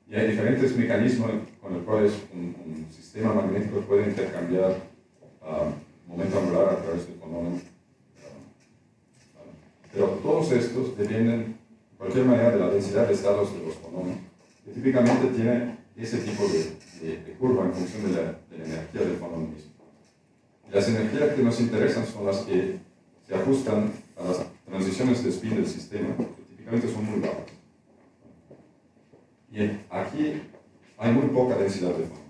Speaker 1: Y hay diferentes mecanismos con los cuales un sistema magnético puede intercambiar momento angular a través de fonones. Pero todos estos dependen, de cualquier manera, de la densidad de estados de los fonones, que típicamente tiene ese tipo de curva en función de la energía del fonón mismo. Y las energías que nos interesan son las que se ajustan a las transiciones de spin del sistema, que típicamente son muy bajas. Y aquí hay muy poca densidad de fonones.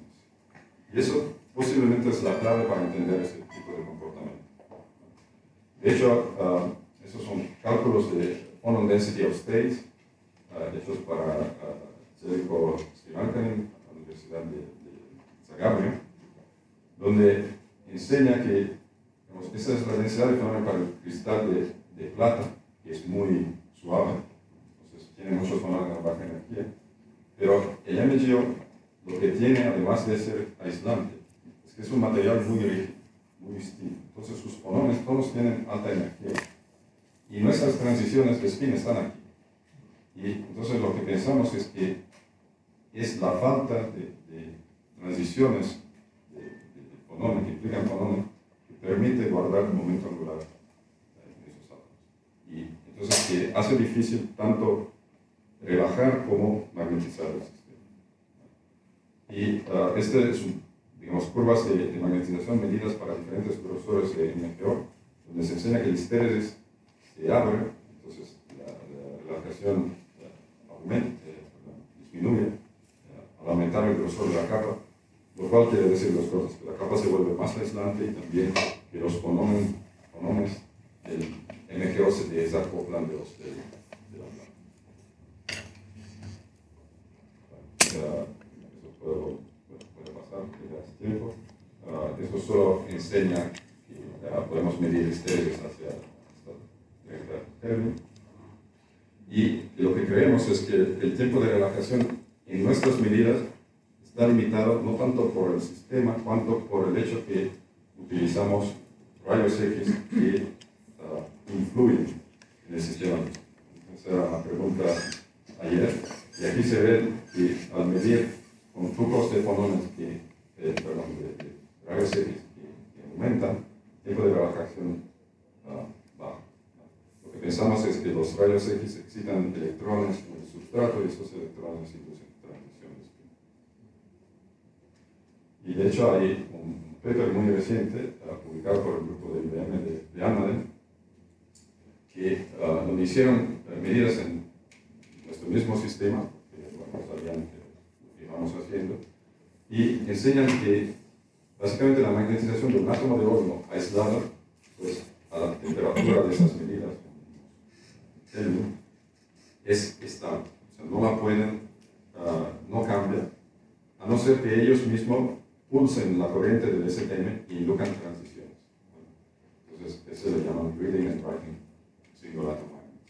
Speaker 1: Y eso posiblemente es la clave para entender ese tipo de comportamiento. De hecho, esos son cálculos de phonon density of states, hechos para Zeljko Stivankanin, la Universidad de Zagabria, donde enseña que esa es la densidad de fonones para el cristal de plata, que es muy suave, entonces tiene muchos fonones a baja energía, pero el MgO lo que tiene, además de ser aislante, es que es un material muy rígido, muy distinto. Entonces sus fonones todos tienen alta energía. Y nuestras transiciones de spin están aquí. Y entonces lo que pensamos es que es la falta de transiciones de fonones, que implican fonones, que permite guardar el momento angular de esos átomos. Y entonces que hace difícil tanto relajar como magnetizar el sistema. Y este es, digamos, curvas de magnetización medidas para diferentes grosores de MgO, donde se enseña que el histéresis se abre, entonces la relajación disminuye al aumentar el grosor de la capa, lo cual quiere decir dos cosas: que la capa se vuelve más aislante y también que los fonones del MgO se desacoplan de los de la planta. Eso puede pasar, que ya es tiempo. Esto solo enseña que podemos medir estéresis hacia 30 Kelvin. Y lo que creemos es que el tiempo de relajación en nuestras medidas está limitado no tanto por el sistema, cuanto por el hecho que utilizamos rayos X que influyen en el sistema. Esa era la pregunta ayer. Y aquí se ve que al medir con flujos de fonones de rayos X que aumentan, el tiempo de relajación baja. Lo que pensamos es que los rayos X excitan electrones en el sustrato y esos electrones inducen transiciones. Y de hecho hay un paper muy reciente, publicado por el grupo de IBM de Almaden, que donde hicieron medidas en nuestro mismo sistema, que no sabían que lo íbamos haciendo, y enseñan que básicamente la magnetización de un átomo de horno aislado, pues a la temperatura de esas medidas, es estable. O sea, no la pueden, no cambia, a no ser que ellos mismos pulsen la corriente del STM y inducan transiciones. Entonces, eso le llaman reading and writing single atom magnet.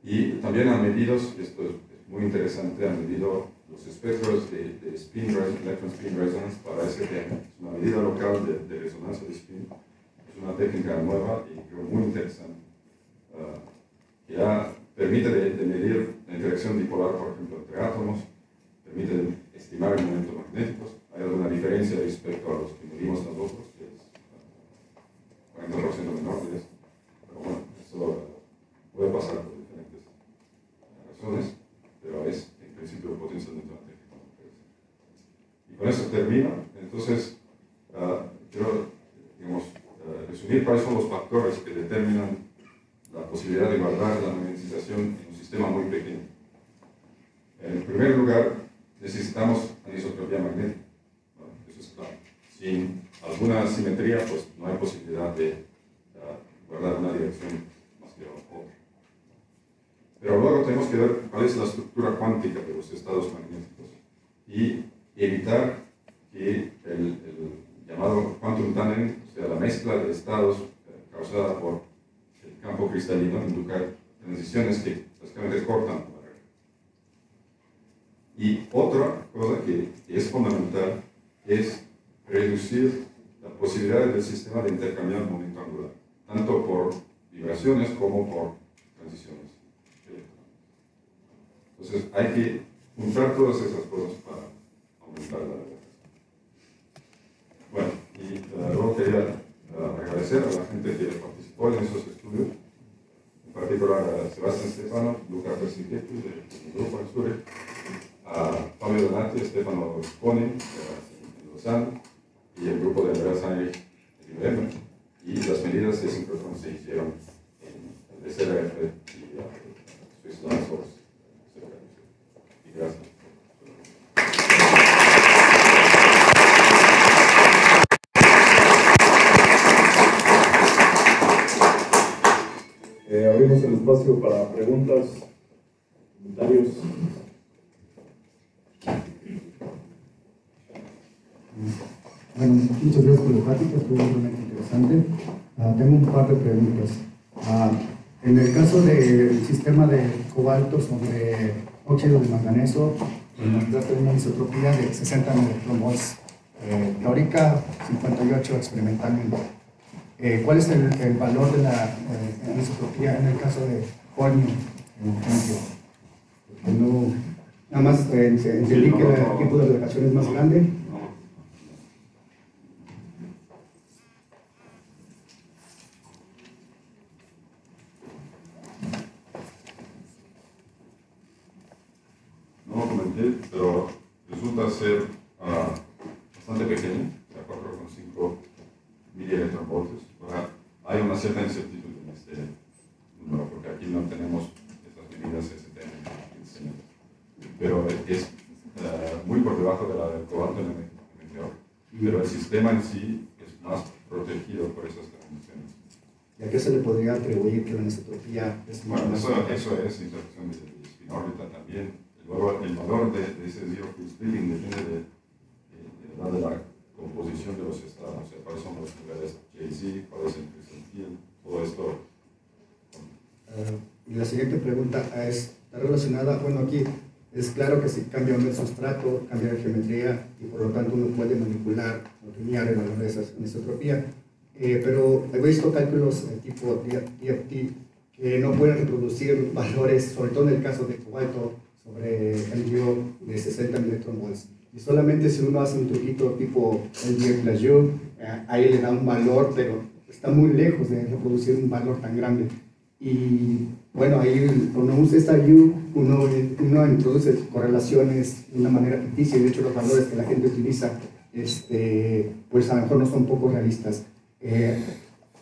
Speaker 1: Y también han medido, esto es muy interesante, han medido los espectros de electron spin resonance para STM. Es una medida local de resonancia de spin. Es una técnica nueva y creo muy interesante. Que ya permite de medir la interacción dipolar, por ejemplo, entre átomos, permite estimar el momento magnético. Hay alguna diferencia respecto a los que medimos nosotros, que es 40% menor de eso. Pero bueno, eso puede pasar por diferentes razones, pero es en principio potencialmente una técnica muy interesante. Y con eso termino. Entonces, quiero, digamos, resumir cuáles son los factores que determinan la posibilidad de guardar la magnetización en un sistema muy pequeño. En primer lugar, necesitamos anisotropía magnética. Bueno, eso es claro. Sin alguna simetría, pues no hay posibilidad de guardar una dirección más que otra. Pero luego tenemos que ver cuál es la estructura cuántica de los estados magnéticos y evitar que el llamado quantum tunneling, o sea, la mezcla de estados causada por el campo cristalino, induzca transiciones que básicamente cortan la barrera. Y otra cosa que es fundamental es reducir la posibilidad del sistema de intercambiar momento angular, tanto por vibraciones como por transiciones. Entonces hay que juntar todas esas cosas para aumentar la velocidad. Bueno, y luego quería agradecer a la gente que participó en esos estudios, en particular a Sebastián Stefano, Luca Persichetti del grupo en Zurich, a Fabio Donati, Stefano Sponi en Lausanne y el grupo de Andreas Heinrich en Bremen. Y las medidas de sincrotrón se hicieron en el SRF y Swiss Land Source. Y gracias.
Speaker 3: Abrimos el espacio para preguntas, comentarios.
Speaker 4: Bueno, muchas gracias por la plática, estuvo realmente interesante. Tengo un par de preguntas. En el caso del sistema de cobalto sobre óxido de manganeso, nos trata de una isotropía de 60 electronvolts, teórica 58 experimentalmente. ¿Cuál es el valor de la anisotropía en el caso de holmio, por ejemplo? No, nada más entendí que el tiempo de relajación es más grande.
Speaker 1: No lo comenté, pero resulta ser bastante pequeño, o sea, 4,5 milielectronvoltios. Hay una cierta incertidumbre en este número, porque aquí no tenemos estas medidas STM que enseñan. Pero es muy por debajo de la del cobalto en el meteoro. Pero el sistema en sí es más protegido por esas condiciones.
Speaker 4: ¿Y a qué se le podría atribuir que la anisotropía es más?
Speaker 1: Bueno, eso es interacción de spin órbita también. Luego, el valor de ese zero field splitting depende de la composición de los estados, o sea, cuáles son los niveles JZ, cuál es el crystal field, todo esto.
Speaker 4: Y la siguiente pregunta está relacionada, bueno, aquí es claro que si cambia el sustrato, cambia la geometría y por lo tanto uno puede manipular o tunear el valor de esa anisotropía. Pero he visto cálculos tipo DFT que no pueden reproducir valores, sobre todo en el caso de cobalto, sobre LDO de 60 electronvolts. Y solamente si uno hace un truquito tipo LDO+U, ahí le da un valor, pero está muy lejos de reproducir un valor tan grande. Y bueno, ahí cuando uno usa esta U, uno introduce correlaciones de una manera ficticia, y de hecho los valores que la gente utiliza, pues a lo mejor no son poco realistas.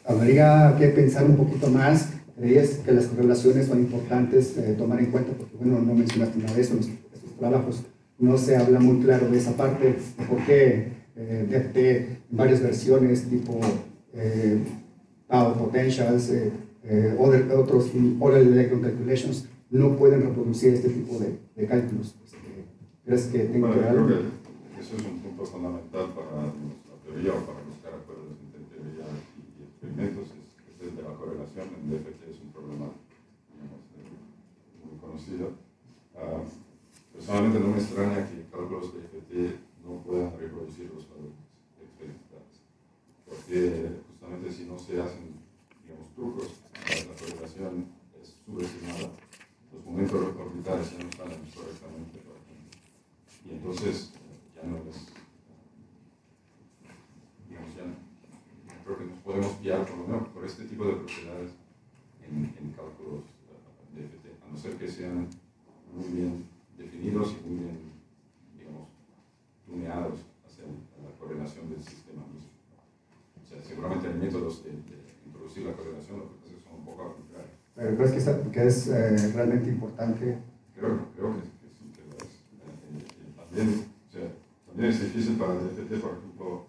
Speaker 4: Habría que pensar un poquito más. ¿Creías que las correlaciones son importantes tomar en cuenta? Porque bueno, no mencionaste nada de eso en estos trabajos. no se habla muy claro de esa parte, de por qué DFT en varias versiones, tipo power potentials, otros oral electron calculations, no pueden reproducir este tipo de cálculos. ¿Crees que tengo
Speaker 1: Bueno,
Speaker 4: que
Speaker 1: yo creo
Speaker 4: dar?
Speaker 1: que eso es un punto fundamental para la teoría o para buscar acuerdos entre teoría y experimentos, es el de la correlación. En DFT es un problema, digamos, muy conocido. Personalmente no me extraña que cálculos de DFT no puedan reproducir los valores experimentales, porque justamente si no se hacen, digamos, trucos, la correlación es subestimada, los momentos orbitales ya no están correctamente, por ejemplo, y entonces ya no es, digamos, ya creo que nos podemos guiar por lo menos por este tipo de propiedades en cálculos de DFT, a no ser que sean muy bien definidos y muy bien, digamos, tuneados hacia la correlación del sistema mismo. O sea, seguramente hay métodos de introducir la correlación, lo que pasa es que son un poco arbitrarios.
Speaker 4: ¿Pero crees que es realmente importante?
Speaker 1: Creo que sí, que lo es. También, o sea, también es difícil para el DFT, por ejemplo,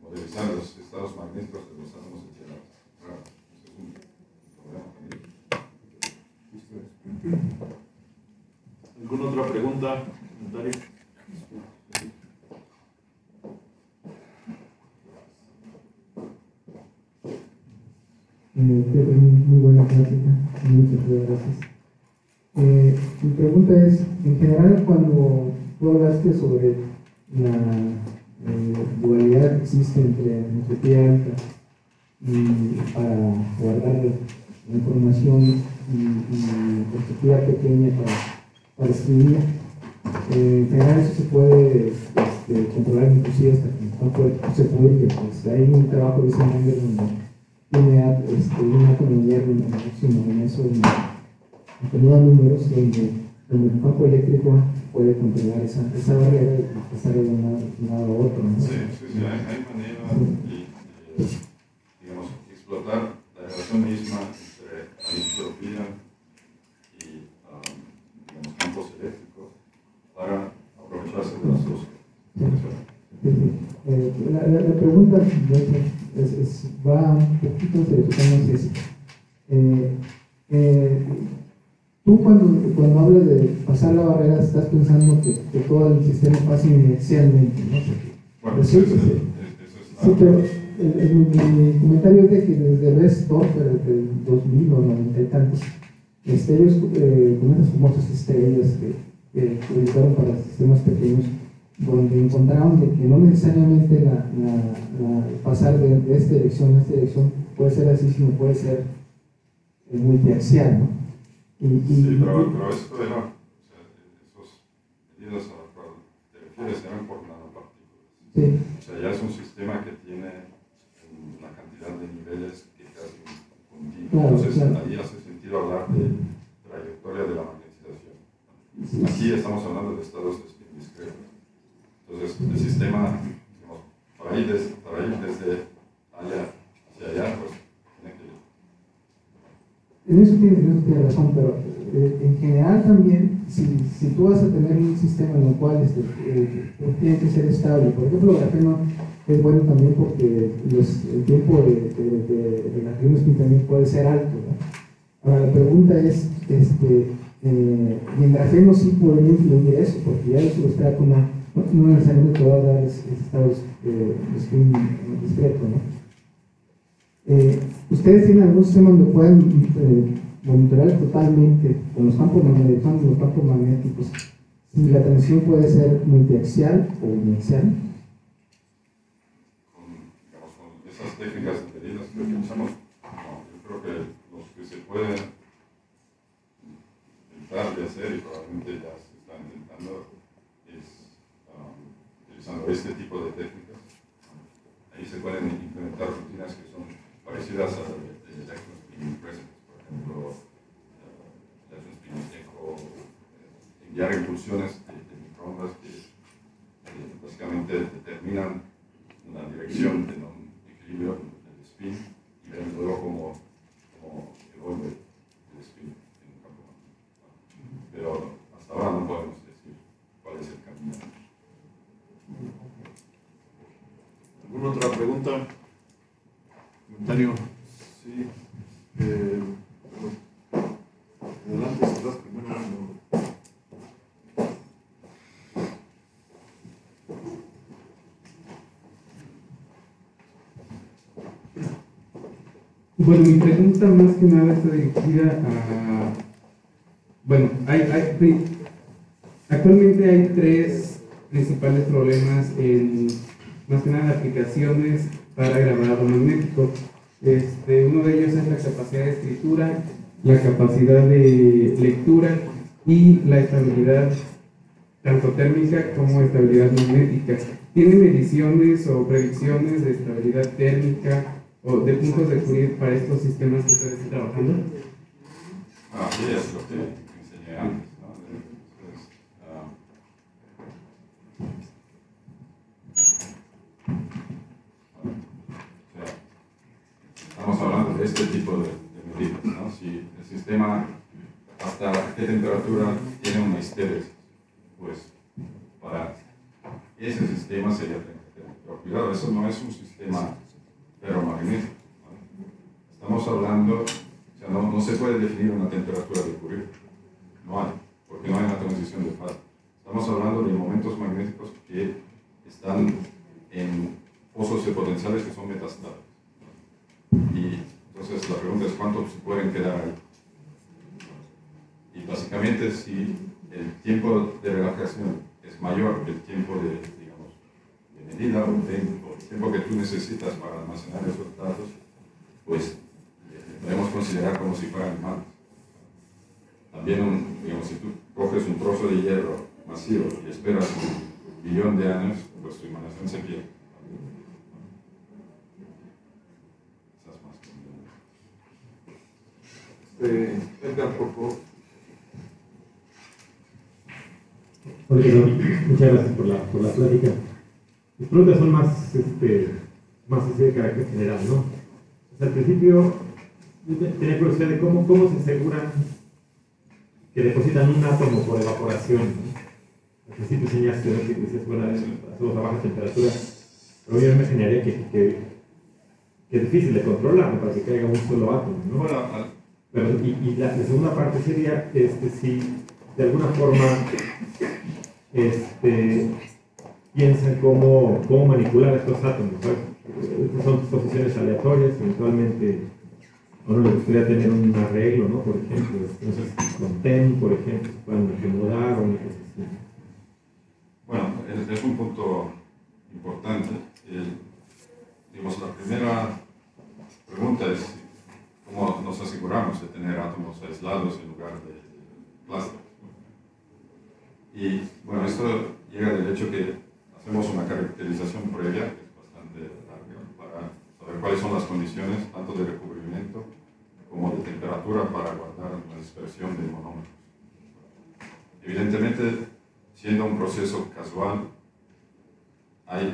Speaker 1: modelizar los estados magnéticos de los átomos de tierra. Claro, eso es un problema también.
Speaker 3: ¿Alguna otra pregunta, comentario?
Speaker 5: Muy buena plática, muchas gracias. Mi pregunta es, en general, cuando tú hablaste sobre la dualidad que existe entre entropía alta y para guardar la información y entropía pequeña para escribir, en general eso se puede controlar inclusive hasta que no se publique. Pues hay un trabajo de Sanger donde tiene un átomo hierro en el máximo en eso, en da números donde el campo eléctrico puede controlar esa barrera y pasar de un lado a otro, ¿no?
Speaker 1: Sí, hay manera de, digamos, explotar la relación misma entre anisotropía y, digamos, campos eléctricos para aprovecharse de las dos.
Speaker 5: La pregunta va un poquito sobre tu tema. Tú cuando hablas de pasar la barrera estás pensando que todo el sistema pasa inercialmente, ¿no?
Speaker 1: Bueno, eso es
Speaker 5: sí, pero mi comentario es de que desde Restorfer, del 2000 o 90 y tantos, ellos con esas famosas estrellas que utilizaron para sistemas pequeños, donde encontraron de que no necesariamente pasar de esta dirección a esta dirección puede ser así, sino puede ser multiaxial, ¿no?
Speaker 1: Sí, pero esto era, o sea, esos medidas a las cuales te refieres eran por nanopartículas.
Speaker 5: Sí.
Speaker 1: O sea, ya es un sistema que tiene una cantidad de niveles que casi continuo.
Speaker 5: Claro,
Speaker 1: Entonces,
Speaker 5: claro.
Speaker 1: ahí hace sentido hablar de trayectoria de la magnetización. Aquí estamos hablando de estados de spin discretos. Entonces, el sistema, digamos, para ir desde allá hacia allá, pues tiene que...
Speaker 5: En eso tiene razón, pero en general también, si tú vas a tener un sistema en el cual tiene que ser estable, por ejemplo, el grafeno es bueno también porque el tiempo de grafeno spin también puede ser alto, ¿no? Ahora, la pregunta es, y en grafeno sí podría influir eso, porque ya el sustrato no necesariamente te va a dar estados de spin discreto, ¿no? ¿Ustedes tienen algún sistema donde puedan monitorear totalmente con los campos magnéticos si la transición puede ser multiaxial o uniaxial?
Speaker 1: Con esas técnicas de medidas que utilizamos, no, yo creo que los que se pueden intentar de hacer y probablemente ya se está intentando es utilizando este tipo de técnicas. Ahí se pueden implementar rutinas que son parecidas a electron spin presence, por ejemplo, electron spin eco, enviar impulsiones de microondas que básicamente determinan una dirección de un equilibrio del spin y ver luego cómo evolve el spin en un campo magnético. Pero hasta ahora no podemos decir.
Speaker 2: pregunta, comentario. Sí. Adelante, si estás primero.
Speaker 5: Bueno, mi pregunta más que nada está dirigida a... Bueno, actualmente hay tres principales problemas en, más que nada, aplicaciones para grabado magnético. Uno de ellos es la capacidad de escritura, la capacidad de lectura y la estabilidad tanto térmica como estabilidad magnética. ¿Tiene mediciones o predicciones de estabilidad térmica o de puntos de Fourier para estos sistemas que ustedes están trabajando?
Speaker 1: Sí, es lo que enseñé antes, ¿no? Entonces, estamos hablando de este tipo de medidas, ¿no? Si el sistema, hasta qué temperatura tiene una histeresis, pues para ese sistema sería 30. Pero cuidado, eso no es un sistema ferromagnético, ¿no? Estamos hablando, o sea, no se puede definir una temperatura de Fourier, no hay, porque no hay una transición de fase. Estamos hablando de momentos magnéticos que están en pozos de potenciales que son metastáticos. Y entonces la pregunta es cuánto se pueden quedar ahí. Y básicamente si el tiempo de relajación es mayor que el tiempo de, digamos, de medida o el tiempo que tú necesitas para almacenar esos datos, pues podemos considerar como si fueran imanes. También, digamos, si tú coges un trozo de hierro masivo y esperas 1 billón de años, pues tu emanación se pierde. Esas más.
Speaker 2: Edgar, por favor.
Speaker 6: Hola, muchas gracias por la plática. Mis preguntas son más así de carácter general, ¿no? O sea, al principio, tenía curiosidad de cómo se aseguran que depositan un átomo por evaporación, ¿no? Al principio enseñaste, ¿no? Que decías, bueno, hacemos a baja temperatura, pero yo me imaginaría que es difícil de controlar, ¿no? Para que caiga un solo átomo, ¿no?
Speaker 1: Bueno,
Speaker 6: pero, y la segunda parte sería, si de alguna forma piensan cómo manipular estos átomos, ¿sabes? Estas son posiciones aleatorias, eventualmente a uno le gustaría tener un arreglo, ¿no? Por ejemplo, entonces con TEM, por ejemplo, se pueden acomodar o una cosa así.
Speaker 1: bueno, es un punto importante. Digamos, la primera pregunta es cómo nos aseguramos de tener átomos aislados en lugar de plásticos. Y bueno, esto llega del hecho que hacemos una caracterización previa, que es bastante larga, para saber cuáles son las condiciones, tanto de recubrimiento como de temperatura, para guardar la dispersión de monómeros. Evidentemente, siendo un proceso casual,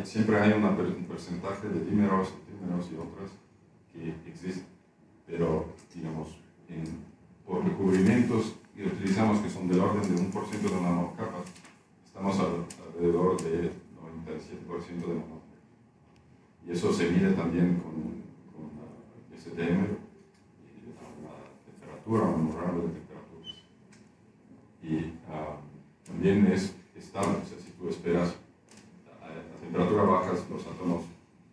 Speaker 1: siempre hay un porcentaje de dímeros, antímeros y otras que existen, pero digamos, por recubrimientos que utilizamos que son del orden de 1% de nanocapas, estamos alrededor de 97% de monómeros. Y eso se mide también con STM, la temperatura o un rango de temperaturas. Y también es estable, o sea, si tú esperas a temperatura baja, los átomos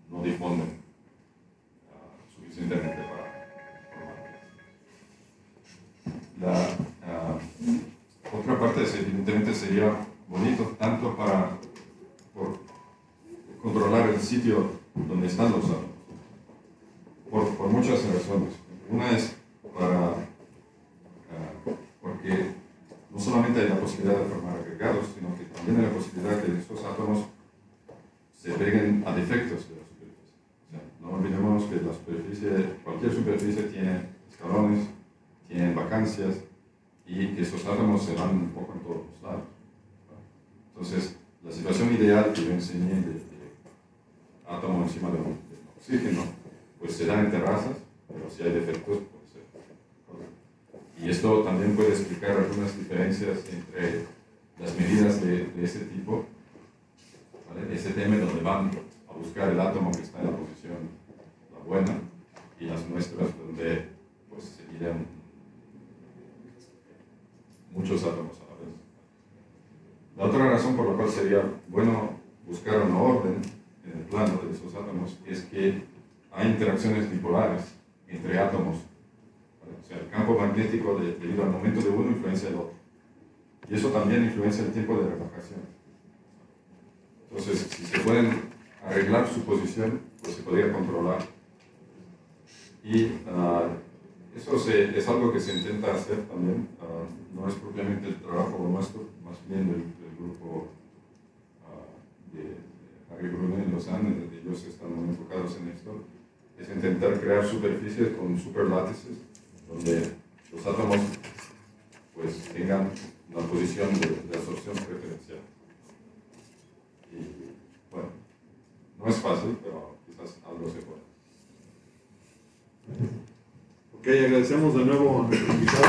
Speaker 1: no difunden suficientemente para formar. Otra parte evidentemente sería bonito tanto por controlar el sitio donde están los átomos, por muchas razones. Una es porque no solamente hay la posibilidad de formar agregados, sino que también hay la posibilidad de que estos átomos se peguen a defectos de la superficie. O sea, no olvidemos que la superficie, cualquier superficie tiene escalones, tiene vacancias, y que estos átomos se van un poco en todos los lados. Entonces, la situación ideal que yo enseñé de átomo encima de oxígeno, pues se da en terrazas, pero si hay defectos, puede ser. Y esto también puede explicar algunas diferencias entre las medidas de ese tipo, ¿vale? STM, donde van a buscar el átomo que está en la posición posición, la buena, y las nuestras, donde pues seguirían muchos átomos a la vez. La otra razón por la cual sería bueno buscar una orden en el plano de esos átomos es que hay interacciones dipolares entre átomos. O sea, el campo magnético debido al momento de uno influencia el otro. Y eso también influencia el tiempo de relajación. Entonces, si se pueden arreglar su posición, pues se podría controlar. Y eso es algo que se intenta hacer también. No es propiamente el trabajo nuestro, más bien del grupo de Harry Brune en Lausanne. Ellos están muy enfocados en esto. Es intentar crear superficies con superlátices donde los átomos pues tengan una posición de absorción preferencial. Y bueno, no es fácil, pero quizás algo se puede.
Speaker 2: Ok, agradecemos de nuevo a nuestro invitado.